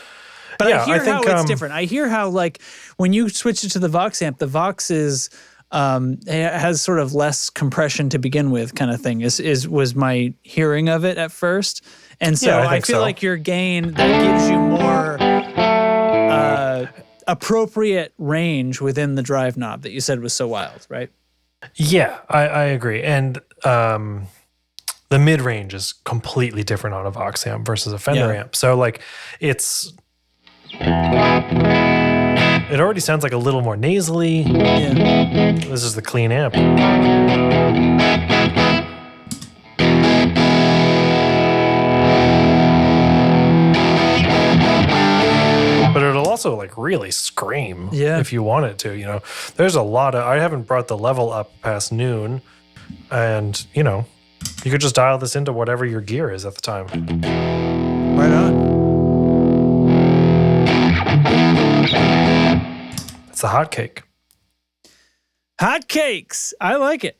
but I hear how it's different. I hear how, like, when you switch it to the Vox amp, the Vox it has sort of less compression to begin with, kind of thing, was my hearing of it at first. And so I feel like your gain, that gives you more appropriate range within the drive knob that you said was so wild, right? Yeah, I agree. And the mid range is completely different on a Vox amp versus a Fender amp. So like it's It already sounds like a little more nasally. Yeah. This is the clean amp. But it'll also like really scream if you want it to, There's a lot of, I haven't brought the level up past noon, and you could just dial this into whatever your gear is at the time. Right on. It's the hotcake. Hotcakes. I like it.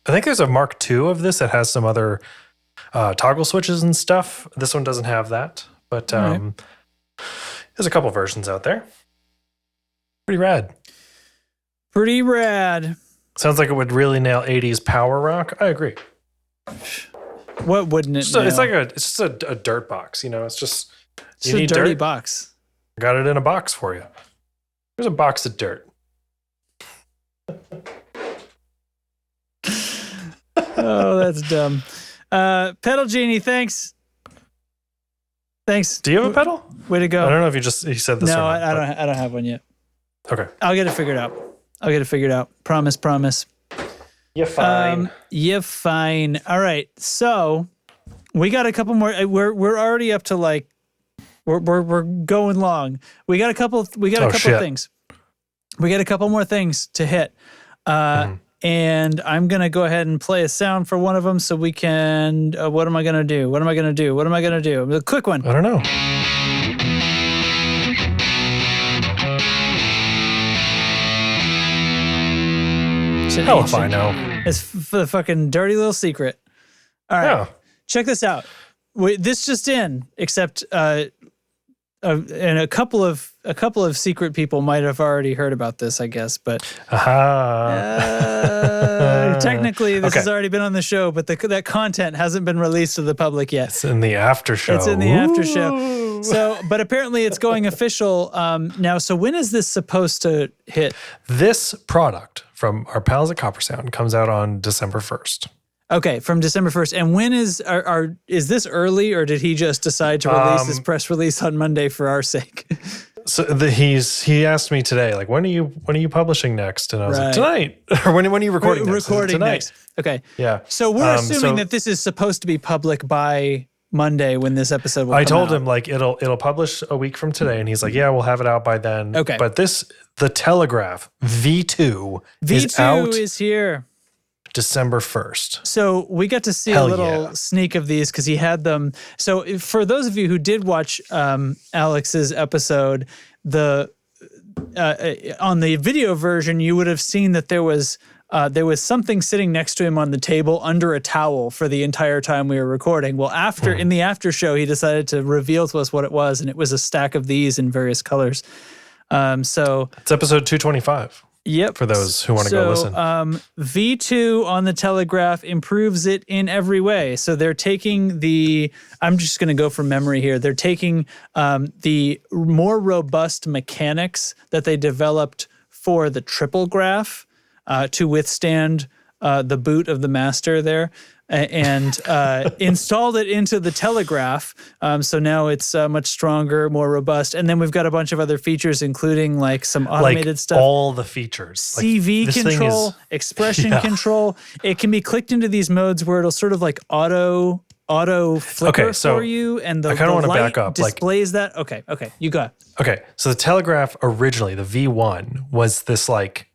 I think there's a Mark II of this that has some other toggle switches and stuff. This one doesn't have that, but there's a couple versions out there. Pretty rad. Pretty rad. Sounds like it would really nail 80s power rock. I agree. What wouldn't it nail? It's just a dirt box, It's just you need a dirty box. Got it in a box for you. Here's a box of dirt. Oh, that's dumb. Pedal Genie, thanks. Thanks. Do you have a pedal? Way to go. I don't know if you said this. No, or not, I don't have one yet. Okay. I'll get it figured out. Promise. You're fine. You're fine. All right. So we got a couple more. We're already up to like we're going long. We got a couple things. We got a couple more things to hit. And I'm going to go ahead and play a sound for one of them so we can what am I going to do? A quick one. I don't know. Hell if I know. It's the fucking dirty little secret. All right. Check this out. This just in, except and a couple of secret people might have already heard about this, I guess, but technically this has already been on the show, but that content hasn't been released to the public yet. It's in the after show. After show. So, but apparently it's going official now. So when is this supposed to hit? This product from our pals at Coppersound comes out on December 1st. Okay, from December 1st. And when is this early, or did he just decide to release this press release on Monday for our sake? So he asked me today, like, when are you publishing next? And I was like, tonight. Or when are you recording next? Recording tonight. next. Okay. Yeah. So we're assuming that this is supposed to be public by Monday when this episode will come out. I told him like it'll publish a week from today, and he's like, yeah, we'll have it out by then. Okay. But the Telegraph V2 is out. V2 is here. December 1st. So we got to see a little sneak of these because he had them. So for those of you who did watch Alex's episode, on the video version, you would have seen that there was something sitting next to him on the table under a towel for the entire time we were recording. Well, in the after show, he decided to reveal to us what it was, and it was a stack of these in various colors. So it's episode 225. Yep. For those who want to go listen. V2 on the Telegraph improves it in every way. So they're taking I'm just going to go from memory here. They're taking the more robust mechanics that they developed for the triple graph to withstand the boot of the master there, and installed it into the Telegraph. So now it's much stronger, more robust. And then we've got a bunch of other features, including like some automated stuff. All the features. CV control, expression control. It can be clicked into these modes where it'll sort of like auto flicker for you. And I kind of want to back up. Displays that. Okay, you got it. Okay, so the Telegraph originally, the V1, was this like,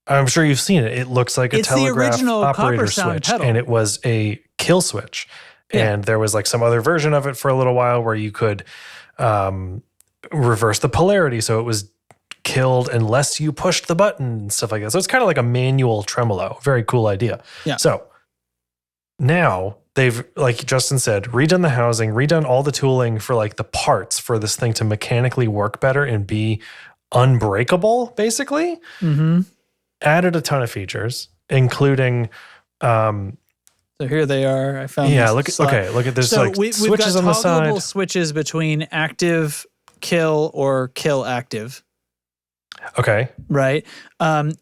I'm sure you've seen it. It looks like a Telegraph operator switch, pedal. And it was a kill switch. Yeah. And there was like some other version of it for a little while where you could reverse the polarity, so it was killed unless you pushed the button and stuff like that. So it's kind of like a manual tremolo. Very cool idea. Yeah. So now they've, like Justin said, redone the housing, redone all the tooling for like the parts for this thing to mechanically work better and be unbreakable, basically. Mm-hmm. Added a ton of features, including. So here they are. I found. Yeah. Look at this. So we've switches got on the side. toggleable switches between active kill or kill active. Okay. right?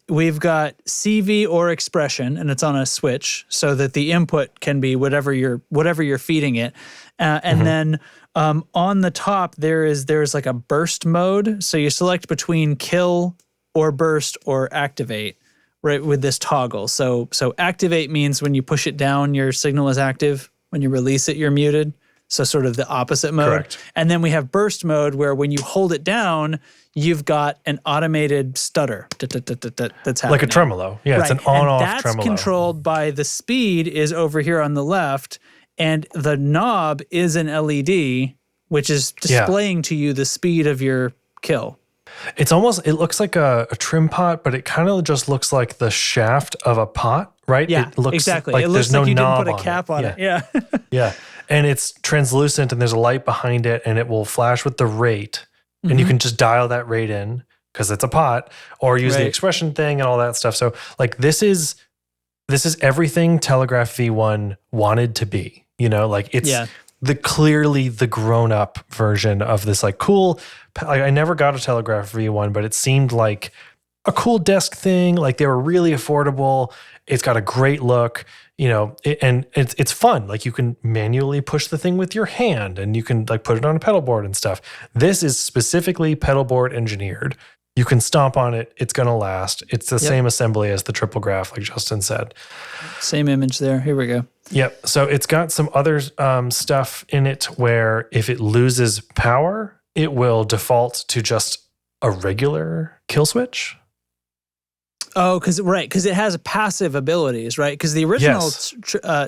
We've got CV or expression, and it's on a switch so that the input can be whatever you're feeding it. And then on the top there's like a burst mode. So you select between kill or burst or activate, right, with this toggle. So activate means when you push it down, your signal is active. When you release it, you're muted. So sort of the opposite mode. Correct. And then we have burst mode where when you hold it down, you've got an automated stutter that's happening. Like a tremolo. Yeah, it's an Right. on-off and that's tremolo. controlled by the speed is over here on the left, and the knob is an LED, which is displaying to you the speed of your kill. It looks like a trim pot, but it kind of just looks like the shaft of a pot, right? Yeah, it looks exactly. Like It looks there's no like you didn't knob put a cap on it. Yeah. Yeah. And it's translucent and there's a light behind it and it will flash with the rate. And you can just dial that rate in because it's a pot, or use the expression thing and all that stuff. So like this is everything Telegraph V1 wanted to be. You know, like it's clearly the grown up version of this like cool. Like I never got a Telegraph V1, but it seemed like a cool desk thing. Like they were really affordable. It's got a great look, you know, and it's fun. Like you can manually push the thing with your hand and you can like put it on a pedal board and stuff. This is specifically pedal board engineered. You can stomp on it. It's going to last. It's the same assembly as the triple graph, like Justin said. Same image there. Here we go. Yep. So it's got some other stuff in it where if it loses power, it will default to just a regular kill switch. Oh, because it has passive abilities, right? Because the original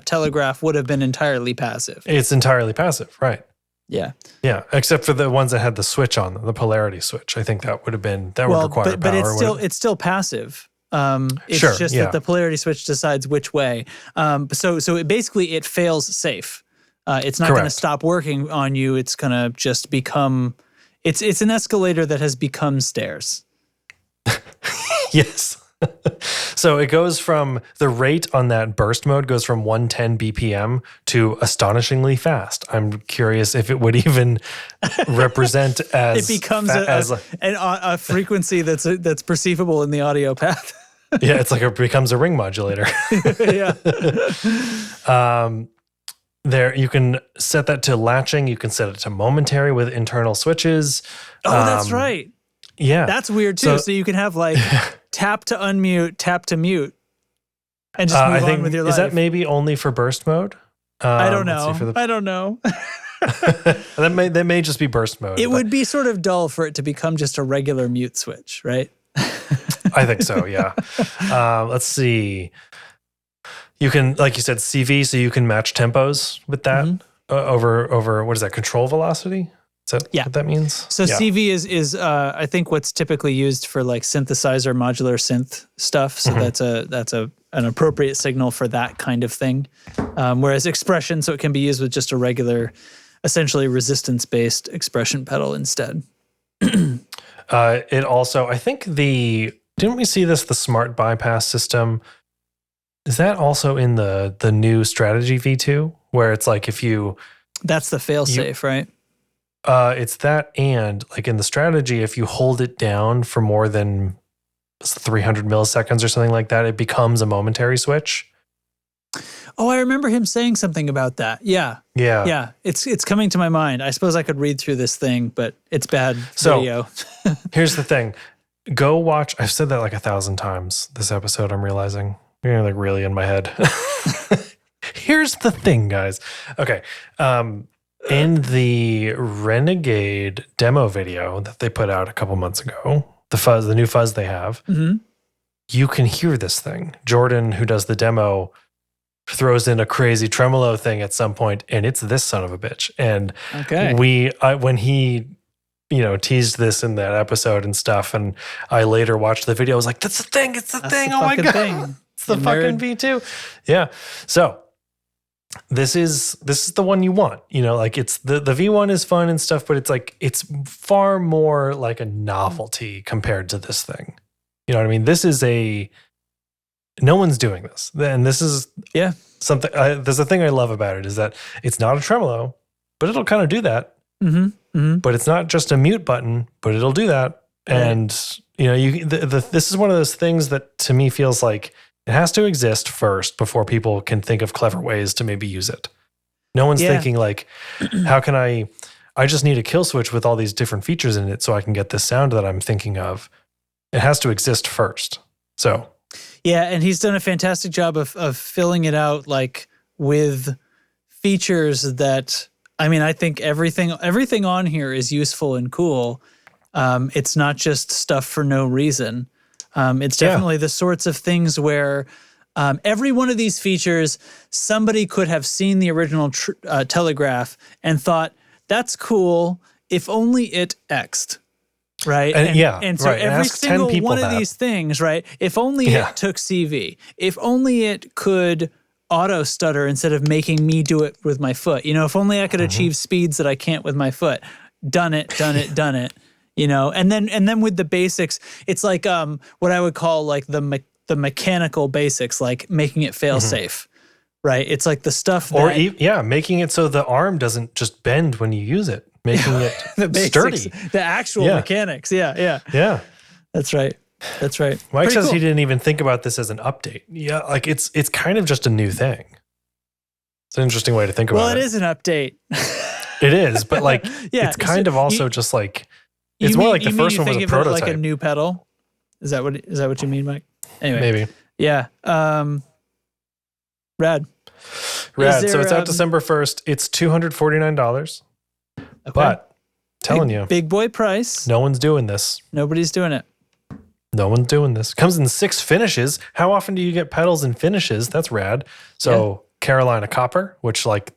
Telegraph would have been entirely passive. It's entirely passive, right? Yeah. Yeah, except for the ones that had the switch on them, the polarity switch. I think that would require power. But it's still passive. It's just that the polarity switch decides which way. So it fails safe. It's not going to stop working on you. It's going to just become. It's an escalator that has become stairs. Yes. So it goes from the rate on that burst mode goes from 110 BPM to astonishingly fast. I'm curious if it would even represent as it becomes a frequency that's perceivable in the audio path. Yeah, it's like it becomes a ring modulator. Yeah. There you can set that to latching. You can set it to momentary with internal switches. Oh, that's right. Yeah. That's weird too. So you can have like tap to unmute, tap to mute, and just move on with your life. Is that maybe only for burst mode? I don't know. I don't know. that may just be burst mode. It would be sort of dull for it to become just a regular mute switch, right? I think so, yeah. Let's see. You can, like you said, CV, so you can match tempos with that over what is that, control velocity? Is that what that means? So CV is I think what's typically used for like synthesizer modular synth stuff. So that's an appropriate signal for that kind of thing. Whereas expression, so it can be used with just a regular, essentially resistance-based expression pedal instead. It also, I think didn't we see this, the smart bypass system? Is that also in the new Strategy V2? Where it's like if you... That's the fail-safe, right? It's that, and like in the Strategy, if you hold it down for more than 300 milliseconds or something like that, it becomes a momentary switch. Oh, I remember him saying something about that. Yeah. It's coming to my mind. I suppose I could read through this thing, but it's bad video. Here's the thing. Go watch. I've said that like 1,000 times this episode, I'm realizing. You're like really in my head. Here's the thing, guys. Okay. In the Renegade demo video that they put out a couple months ago, the new fuzz they have, you can hear this thing. Jordan, who does the demo, throws in a crazy tremolo thing at some point, and it's this son of a bitch. And when he, teased this in that episode and stuff, and I later watched the video, I was like, that's the thing, it's the thing, oh my God. Thing. It's the fucking V2. Yeah. So this is the one you want, like it's the V1 is fun and stuff, but it's like, it's far more like a novelty compared to this thing. You know what I mean? This is no one's doing this. And this is something, there's a thing I love about it is that it's not a tremolo, but it'll kind of do that. But it's not just a mute button, but it'll do that. And this is one of those things that to me feels like it has to exist first before people can think of clever ways to maybe use it. No one's thinking like, how can I just need a kill switch with all these different features in it so I can get this sound that I'm thinking of. It has to exist first. So. Yeah, and he's done a fantastic job of filling it out like with features that, I mean, I think everything on here is useful and cool. It's not just stuff for no reason. It's definitely the sorts of things where every one of these features, somebody could have seen the original Telegraph and thought, that's cool, if only it X'd. Right. And so right. every and single one of these things, right? If only it took CV, if only it could auto stutter instead of making me do it with my foot. If only I could achieve speeds that I can't with my foot. Done it. And then with the basics, it's like what I would call like the mechanical basics, like making it fail safe. Right. It's like the stuff that, making it so the arm doesn't just bend when you use it. Making it the basics, sturdy. The actual mechanics. Yeah. That's right. Mike Pretty says cool. he didn't even think about this as an update. Yeah, like it's kind of just a new thing. It's an interesting way to think about it. Well, it is an update. It is, but like it's kind of also just like it's more like the first one was a prototype. Like a new pedal. Is that what you mean, Mike? Anyway. Maybe. Yeah. Rad. So it's out December 1st. It's $249. Okay. But telling you, big boy price. No one's doing this. Nobody's doing it. No one's doing this. Comes in 6 finishes. How often do you get pedals in finishes? That's rad. So Carolina Copper, which like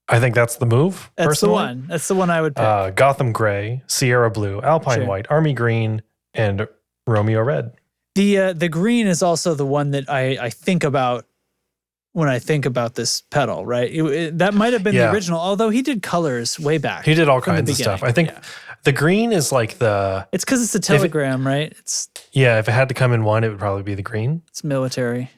I think that's the move. That's personally. the one. That's the one I would pick. Gotham Gray, Sierra Blue, Alpine White, Army Green, and Romeo Red. The green is also the one that I think about when I think about this pedal, right? That might have been the original, although he did colors way back. He did all kinds of stuff. I think the green is like It's because it's a telegram, right? If it had to come in one, it would probably be the green. It's military.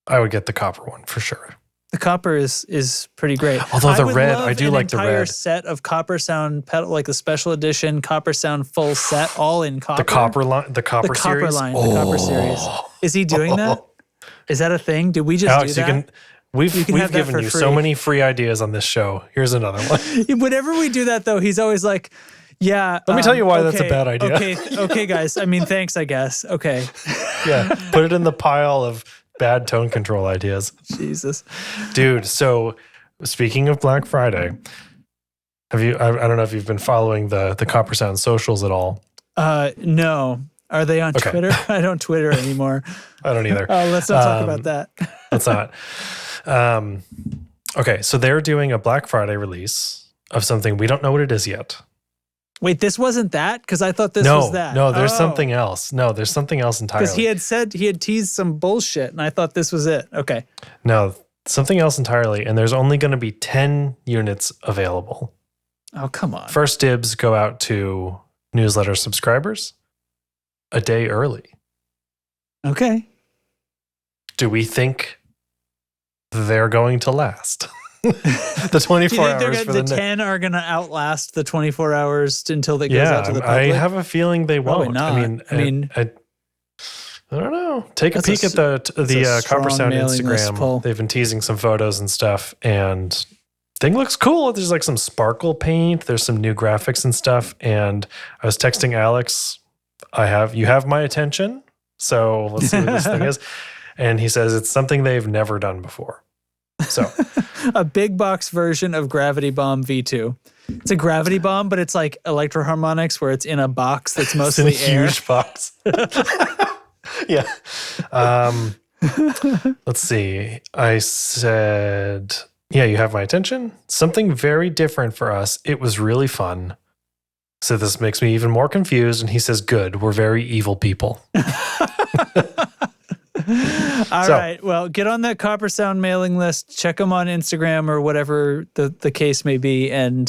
I would get the copper one for sure. The copper is pretty great. Although the red, I do like the red. An entire set of Coppersound pedal, like the special edition Coppersound full set, all in copper. The copper line, the copper series. The copper series. Is he doing that? Is that a thing? Did we just Alex, do that? We've given you so many free ideas on this show. Here's another one. Whenever we do that, though, he's always like, "Yeah." Let me tell you why that's a bad idea. Okay, guys. I mean, thanks. I guess. Okay. Yeah, put it in the pile of bad tone control ideas. Jesus, dude. So speaking of Black Friday, have you? I don't know if you've been following the Coppersound socials at all. No. Are they on Twitter? I don't Twitter anymore. I don't either. Oh, let's not talk about that. Let's not. Okay, so they're doing a Black Friday release of something. We don't know what it is yet. Wait, this wasn't that? Because I thought this was that. No, there's something else. No, there's something else entirely. Because he had teased some bullshit, and I thought this was it. Okay. No, something else entirely, and there's only going to be 10 units available. Oh, come on. First dibs go out to newsletter subscribers a day early. Okay. Do we think they're going to last? The 24 hours for the 10 are going to outlast the 24 hours until it goes out to the public? I have a feeling they won't. Not. I mean, I don't know. Take a peek at the Coppersound Instagram. They've been teasing some photos and stuff, and thing looks cool. There's like some sparkle paint. There's some new graphics and stuff. And I was texting Alex, you have my attention. So let's see what this thing is. And he says it's something they've never done before. So a big box version of Gravity Bomb V2. It's a gravity bomb, but it's like electroharmonics where it's in a box that's mostly it's in a air. Huge box. Yeah. Let's see. I said, yeah, you have my attention. Something very different for us. It was really fun. So this makes me even more confused. And he says, good. We're very evil people. All right. Well, get on that Coppersound mailing list. Check them on Instagram or whatever the case may be, and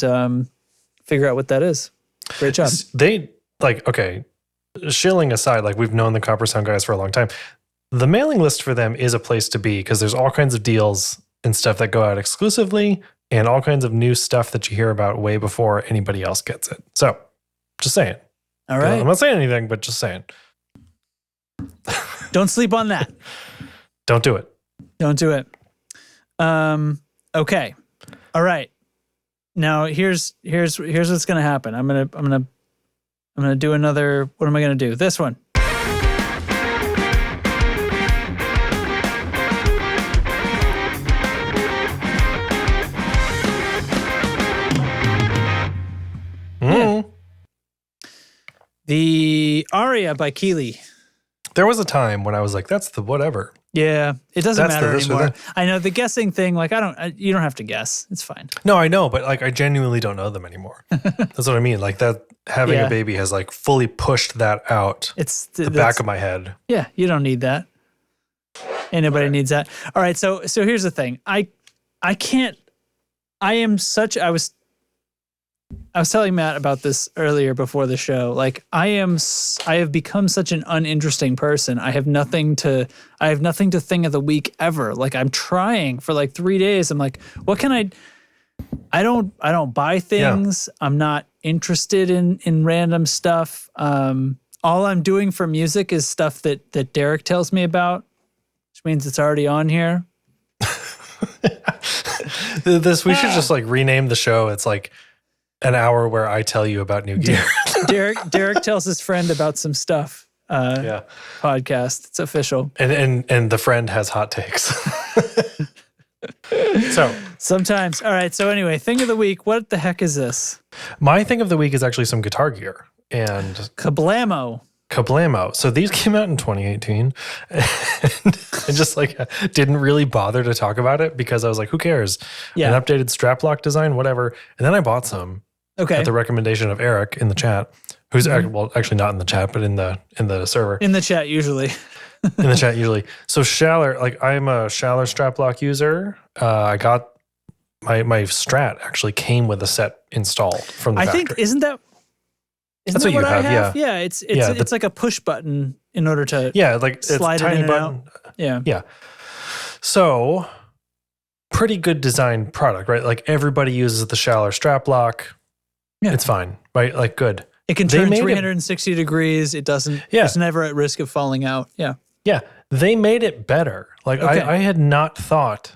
figure out what that is. Great job. Shilling aside, like we've known the Coppersound guys for a long time. The mailing list for them is a place to be because there's all kinds of deals and stuff that go out exclusively and all kinds of new stuff that you hear about way before anybody else gets it. So just saying. All right. I'm not saying anything, but just saying. Don't sleep on that. Don't do it. Don't do it. Okay. All right. Now here's what's gonna happen. I'm gonna do another. What am I gonna do? This one. Yeah. The Aria by Keeley. There was a time when I was like, that's the whatever. Yeah, it doesn't That's matter the this or anymore. that. I know the guessing thing. Like you don't have to guess. It's fine. No, I know, but like I genuinely don't know them anymore. That's what I mean. Like that having Yeah. a baby has like fully pushed that out It's the back of my head. Yeah, you don't need that. Ain't nobody needs that. All right, so here's the thing. I can't. I was telling Matt about this earlier before the show. Like I have become such an uninteresting person. I have nothing to thing of the week ever. Like I'm trying for like 3 days. I'm like, what can I don't buy things. Yeah. I'm not interested in random stuff. All I'm doing for music is stuff that Derek tells me about, which means it's already on here. We should just like rename the show. It's like an hour where I tell you about new gear. Derek tells his friend about some stuff. Podcast. It's official. And the friend has hot takes. So sometimes. All right. So anyway, thing of the week. What the heck is this? My thing of the week is actually some guitar gear and Kablamo. So these came out in 2018 and I just like didn't really bother to talk about it because I was like, who cares? Yeah. An updated strap lock design, whatever. And then I bought some at the recommendation of Eric in the chat, who's actually not in the chat, but in the server. In the chat usually. In the chat usually. So Schaller, like I'm a Schaller strap lock user. I got my Strat actually came with a set installed from the factory. I think isn't that what you I have? Yeah, it's like a push button in order to like slide it's a tiny it in button. and out. Yeah. So pretty good design product, right? Like everybody uses the Schaller strap lock. Yeah. It's fine, right? Like good. It can turn 360 degrees. It doesn't. Yeah. It's never at risk of falling out. Yeah. Yeah. They made it better. Like I had not thought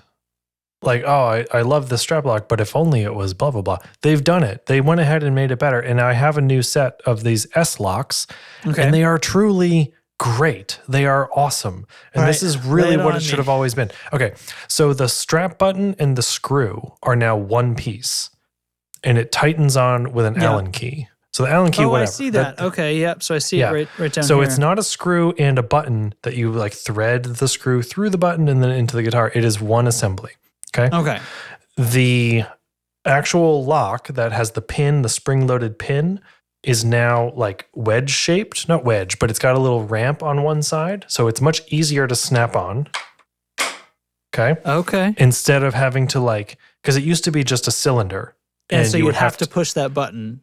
like, oh, I love the strap lock, but if only it was blah, blah, blah. They've done it. They went ahead and made it better. And I have a new set of these S locks and they are truly great. They are awesome. And this is really what it should have always been. Okay. So the strap button and the screw are now one piece and it tightens on with an Allen key. So the Allen key, whatever. I see that. Okay. Yep. So I see it right down so here. It's not a screw and a button that you like thread the screw through the button and then into the guitar. It is one assembly. Okay. The actual lock that has the pin, the spring-loaded pin, is now like wedge-shaped. Not wedge, but it's got a little ramp on one side. So it's much easier to snap on. Okay. Instead of having to like, because it used to be just a cylinder. And so you would have to push that button.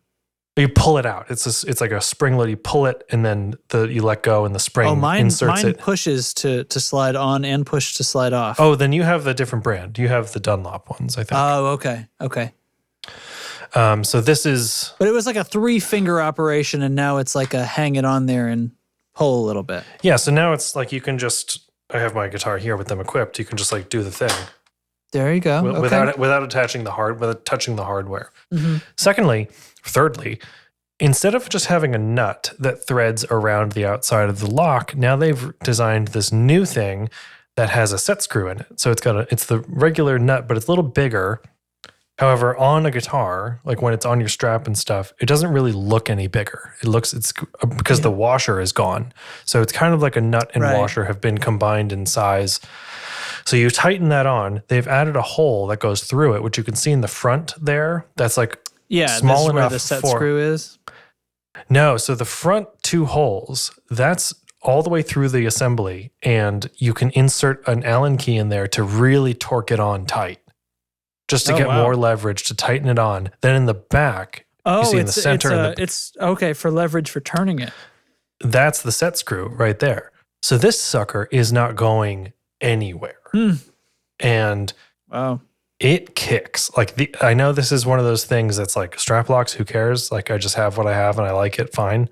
You pull it out. It's like a spring load. You pull it and then you let go and the spring inserts it. Mine pushes to slide on and push to slide off. Oh, then you have the different brand. You have the Dunlop ones, I think. Oh, okay. So this is... But it was like a 3-finger operation and now it's like a hang it on there and pull a little bit. Yeah, so now it's like you can just... I have my guitar here with them equipped. You can just like do the thing. There you go. Without touching the hardware. Mm-hmm. Thirdly, instead of just having a nut that threads around the outside of the lock, now they've designed this new thing that has a set screw in it. So it's the regular nut, but it's a little bigger. However, on a guitar, like when it's on your strap and stuff, it doesn't really look any bigger. It's because the washer is gone. So it's kind of like a nut and washer have been combined in size. So you tighten that on. They've added a hole that goes through it, which you can see in the front there. That's like small this is enough where the set screw is? No, so the front 2 holes, that's all the way through the assembly, and you can insert an Allen key in there to really torque it on tight, just to get more leverage to tighten it on. Then in the back, you see in the center. It's okay for leverage for turning it. That's the set screw right there. So this sucker is not going anywhere. And it kicks. Like I know this is one of those things that's like strap locks, who cares? Like I just have what I have and I like it fine.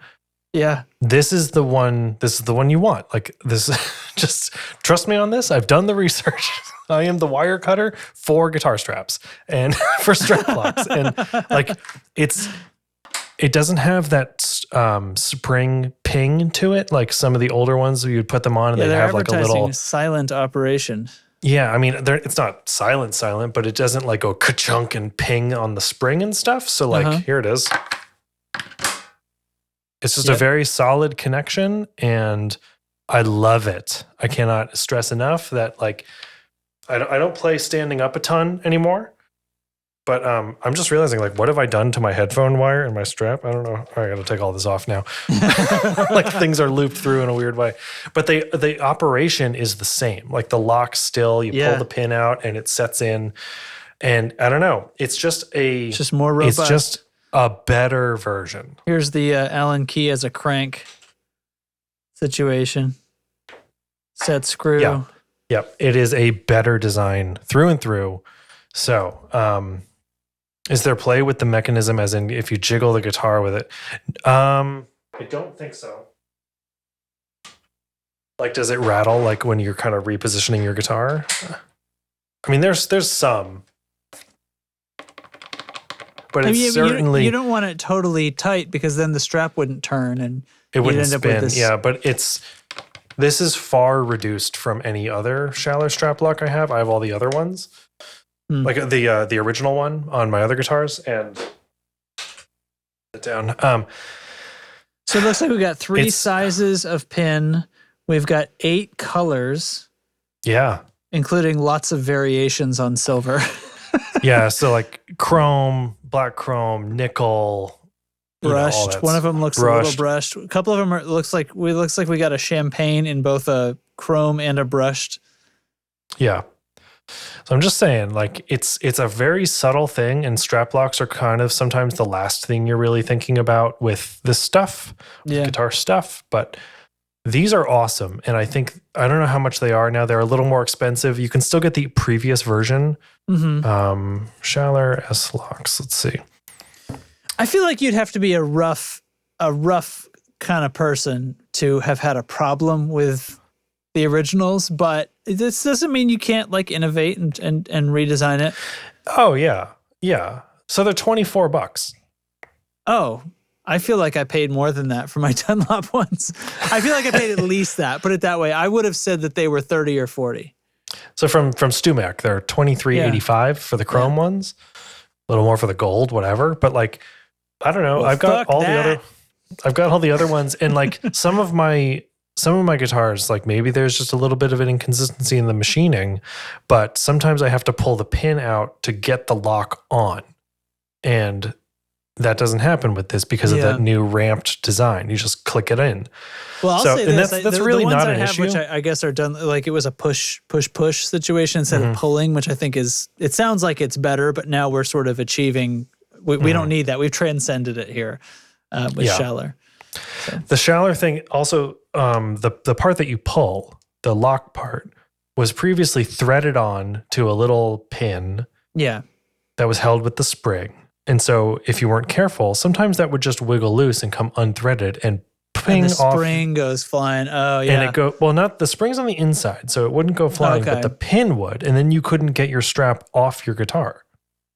Yeah. This is the one you want. Like this, just trust me on this. I've done the research. I am the wire cutter for guitar straps and for strap locks. And like it doesn't have that spring ping to it. Like some of the older ones, you'd put them on and they'd have like a little silent operation. Yeah, I mean, it's not silent, but it doesn't like go ka-chunk and ping on the spring and stuff. So like, here it is. It's just a very solid connection, and I love it. I cannot stress enough that like I don't play standing up a ton anymore, but I'm just realizing like what have I done to my headphone wire and my strap? I don't know. I got to take all this off now. Like things are looped through in a weird way, but the operation is the same. Like the lock still, you pull the pin out and it sets in, and I don't know. It's just more robust. It's just a better version. Here's the Allen key as a crank situation. Set screw. Yeah. Yep. It is a better design through and through. So, is there play with the mechanism as in if you jiggle the guitar with it? I don't think so. Like, does it rattle like when you're kind of repositioning your guitar? I mean, there's some. But it's certainly you don't want it totally tight because then the strap wouldn't turn and it wouldn't end spin. Up with this. Yeah, but this is far reduced from any other Schaller strap lock I have. I have all the other ones, like the original one on my other guitars, and it down. So it looks like we've got three sizes of pin. We've got 8 colors. Yeah, including lots of variations on silver. Yeah, so like chrome, black chrome, nickel, brushed. One of them looks brushed. a little brushed. A couple of them looks like we got a champagne in both a chrome and a brushed. Yeah. So I'm just saying, like it's a very subtle thing, and strap locks are kind of sometimes the last thing you're really thinking about with this stuff, with guitar stuff. But these are awesome, and I don't know how much they are now. They're a little more expensive. You can still get the previous version. Schaller S locks. Let's see. I feel like you'd have to be a rough kind of person to have had a problem with the originals, but this doesn't mean you can't like innovate and redesign it. Oh yeah. Yeah. So they're $24. Oh, I feel like I paid more than that for my Dunlop ones. I feel like I paid at least that. Put it that way. I would have said that they were 30 or 40. So from Stumac, they're $23.85 for the chrome ones. A little more for the gold, whatever. But like, I don't know. Well, I've got all the other ones, and like some of my guitars, like maybe there's just a little bit of an inconsistency in the machining, but sometimes I have to pull the pin out to get the lock on, and that doesn't happen with this because of that new ramped design. You just click it in. Well, I'll say this. That's really the ones not I an have, issue. which I guess are done, like it was a push situation instead of pulling, which I think it sounds like it's better, but now we're sort of achieving, we don't need that. We've transcended it here with Schaller. So. The Schaller thing also, the part that you pull, the lock part, was previously threaded on to a little pin that was held with the spring. And so if you weren't careful, sometimes that would just wiggle loose and come unthreaded and ping off. And the spring off. Goes flying. Oh, yeah. And not the spring's on the inside, so it wouldn't go flying, but the pin would. And then you couldn't get your strap off your guitar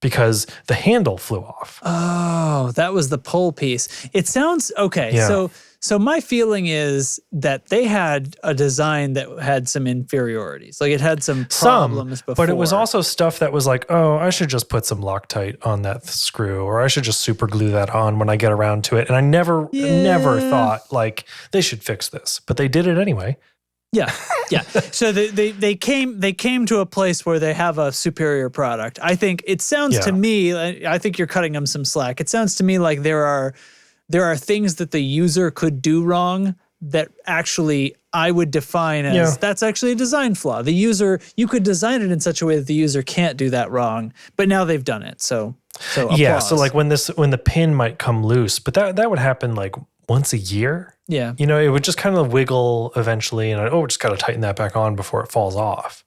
because the handle flew off. Oh, that was the pull piece. It sounds, okay. Yeah. So my feeling is that they had a design that had some inferiorities. Like it had some problems before. But it was also stuff that was like, oh, I should just put some Loctite on that screw, or I should just super glue that on when I get around to it. And I never thought like they should fix this, but they did it anyway. Yeah, yeah. So they came to a place where they have a superior product. I think it sounds to me, I think you're cutting them some slack. It sounds to me like there are things that the user could do wrong that actually I would define as that's actually a design flaw. The user, you could design it in such a way that the user can't do that wrong, but now they've done it. So applause. Yeah, so like when the pin might come loose, but that would happen like once a year. Yeah. You know, it would just kind of wiggle eventually, and we're just got to tighten that back on before it falls off.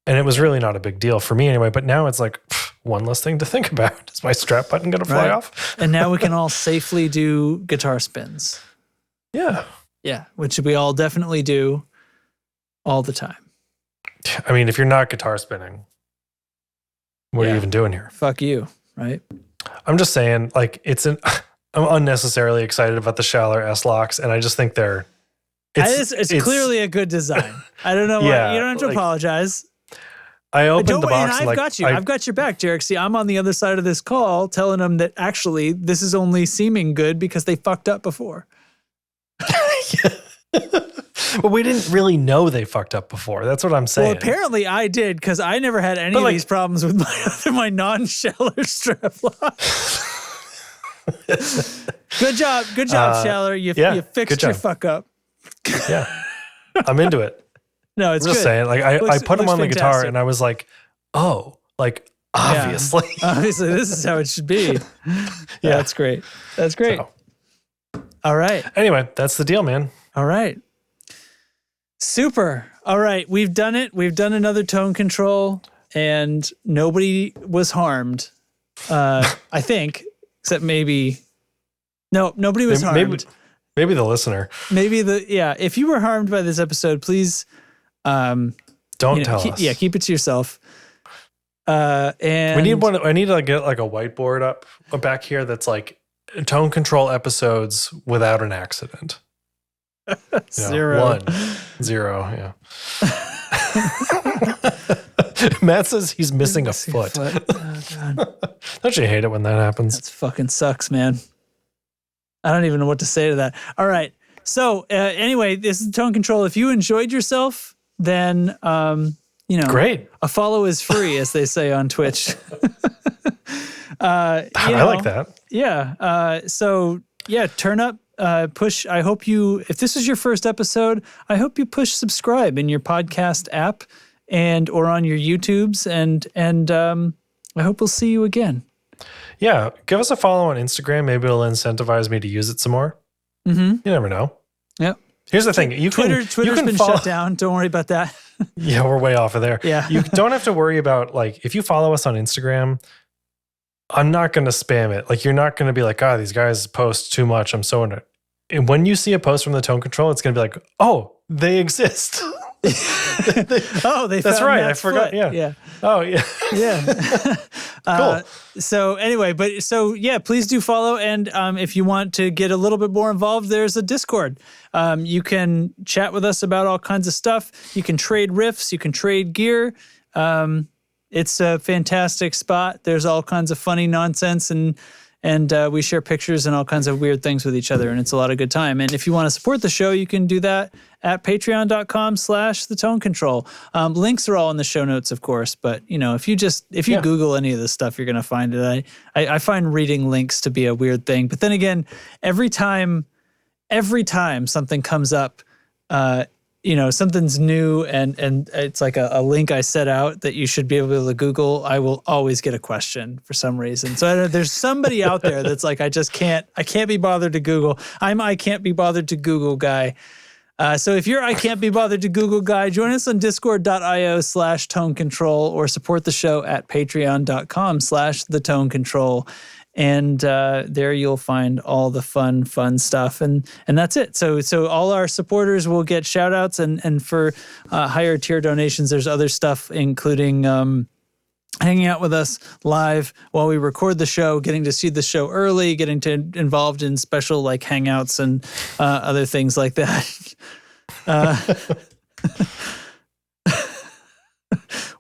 And it was really not a big deal for me anyway, but now it's like one less thing to think about. Is my strap button going to fly off? And now we can all safely do guitar spins. Yeah. Yeah, which we all definitely do all the time. I mean, if you're not guitar spinning, what are you even doing here? Fuck you, right? I'm just saying, like, I'm unnecessarily excited about the Schaller S-Locks, and I just think it's clearly a good design. I don't know why. You don't have to apologize. I opened the box and I've got you. I've got your back, Jarek. See, I'm on the other side of this call telling them that actually this is only seeming good because they fucked up before. Well, we didn't really know they fucked up before. That's what I'm saying. Well, apparently I did because I never had any of these problems with my non-Schaller strap lock. Good job, Schaller. You fixed your fuck up. Yeah, I'm into it. No, it's I'm just good. saying. Like I put them on the guitar and I was like, oh, like obviously, obviously this is how it should be. Yeah, that's great. That's great. So. All right. Anyway, that's the deal, man. All right. Super. All right. We've done it. We've done another tone control and nobody was harmed. I think, except maybe. No, nobody was harmed. Maybe the listener. If you were harmed by this episode, please don't tell us. Yeah, keep it to yourself. And we need one. I need to get like a whiteboard up back here that's like tone control episodes without an accident. 0. 1, 0. Yeah. Matt says he's missing a foot. Oh, God. Don't you hate it when that happens? That fucking sucks, man. I don't even know what to say to that. All right. So anyway, this is tone control. If you enjoyed yourself, then great. A follow is free, as they say on Twitch. I like that. Yeah. So yeah, turn up, push. I hope if this is your first episode, I hope you push subscribe in your podcast app or on your YouTubes, and I hope we'll see you again. Yeah, give us a follow on Instagram. Maybe it'll incentivize me to use it some more. Mm-hmm. You never know. Yep. Here's the thing. Twitter's been shut down. Don't worry about that. Yeah, we're way off of there. Yeah. You don't have to worry about, like, if you follow us on Instagram, I'm not going to spam it. Like, you're not going to be like, these guys post too much. I'm so into it. And when you see a post from the tone control, it's going to be like, oh, they exist. That's right. I forgot. Foot. Yeah. Oh, yeah. Yeah. Cool. Please do follow. And if you want to get a little bit more involved, there's a Discord. You can chat with us about all kinds of stuff. You can trade riffs. You can trade gear. It's a fantastic spot. There's all kinds of funny nonsense and we share pictures and all kinds of weird things with each other, and it's a lot of good time. And if you want to support the show, you can do that at patreon.com/theToneControl. Links are all in the show notes, of course, but if you Google any of this stuff, you're going to find it. I find reading links to be a weird thing. But then again, every time something comes up, something's new and it's like a link I set out that you should be able to Google, I will always get a question for some reason. So there's somebody out there that's like, I can't be bothered to Google. I can't be bothered to Google guy. So if you're I can't be bothered to Google guy, join us on discord.io/tonecontrol or support the show at patreon.com/thetonecontrol. And there you'll find all the fun stuff. And that's it. So all our supporters will get shout outs. And for higher tier donations, there's other stuff, including hanging out with us live while we record the show, getting to see the show early, getting to involved in special like hangouts and other things like that.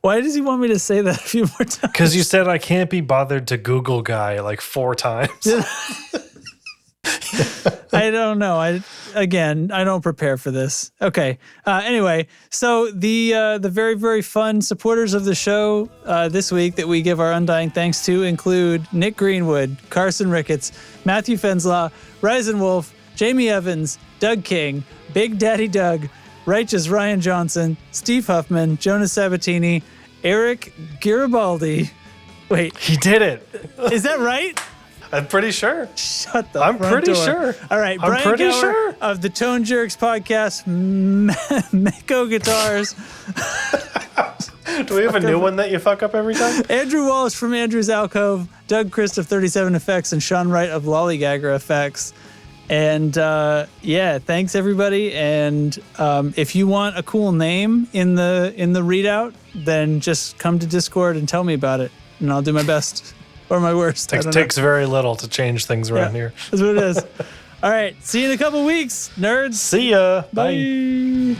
Why does he want me to say that a few more times? Because you said I can't be bothered to Google guy like 4 times. I don't know. I don't prepare for this. Okay. Anyway, so the very, very fun supporters of the show this week that we give our undying thanks to include Nick Greenwood, Carson Ricketts, Matthew Fenslaw, Ryzen Wolf, Jamie Evans, Doug King, Big Daddy Doug, Righteous Ryan Johnson, Steve Huffman, Jonas Sabatini, Eric Garibaldi. Wait. He did it. Is that right? I'm pretty sure. Shut the I'm front pretty door. Sure. All right. I'm Brian pretty Gower sure. of the Tone Jerks podcast, Mako Guitars. Do we have a new one that you fuck up every time? Andrew Walsh from Andrew's Alcove, Doug Christ of 37 Effects, and Sean Wright of Lollygagger Effects. And yeah, thanks everybody. And if you want a cool name in the readout, then just come to Discord and tell me about it, and I'll do my best or my worst. Takes very little to change things around here. That's what it is. All right, see you in a couple weeks, nerds. See ya. Bye.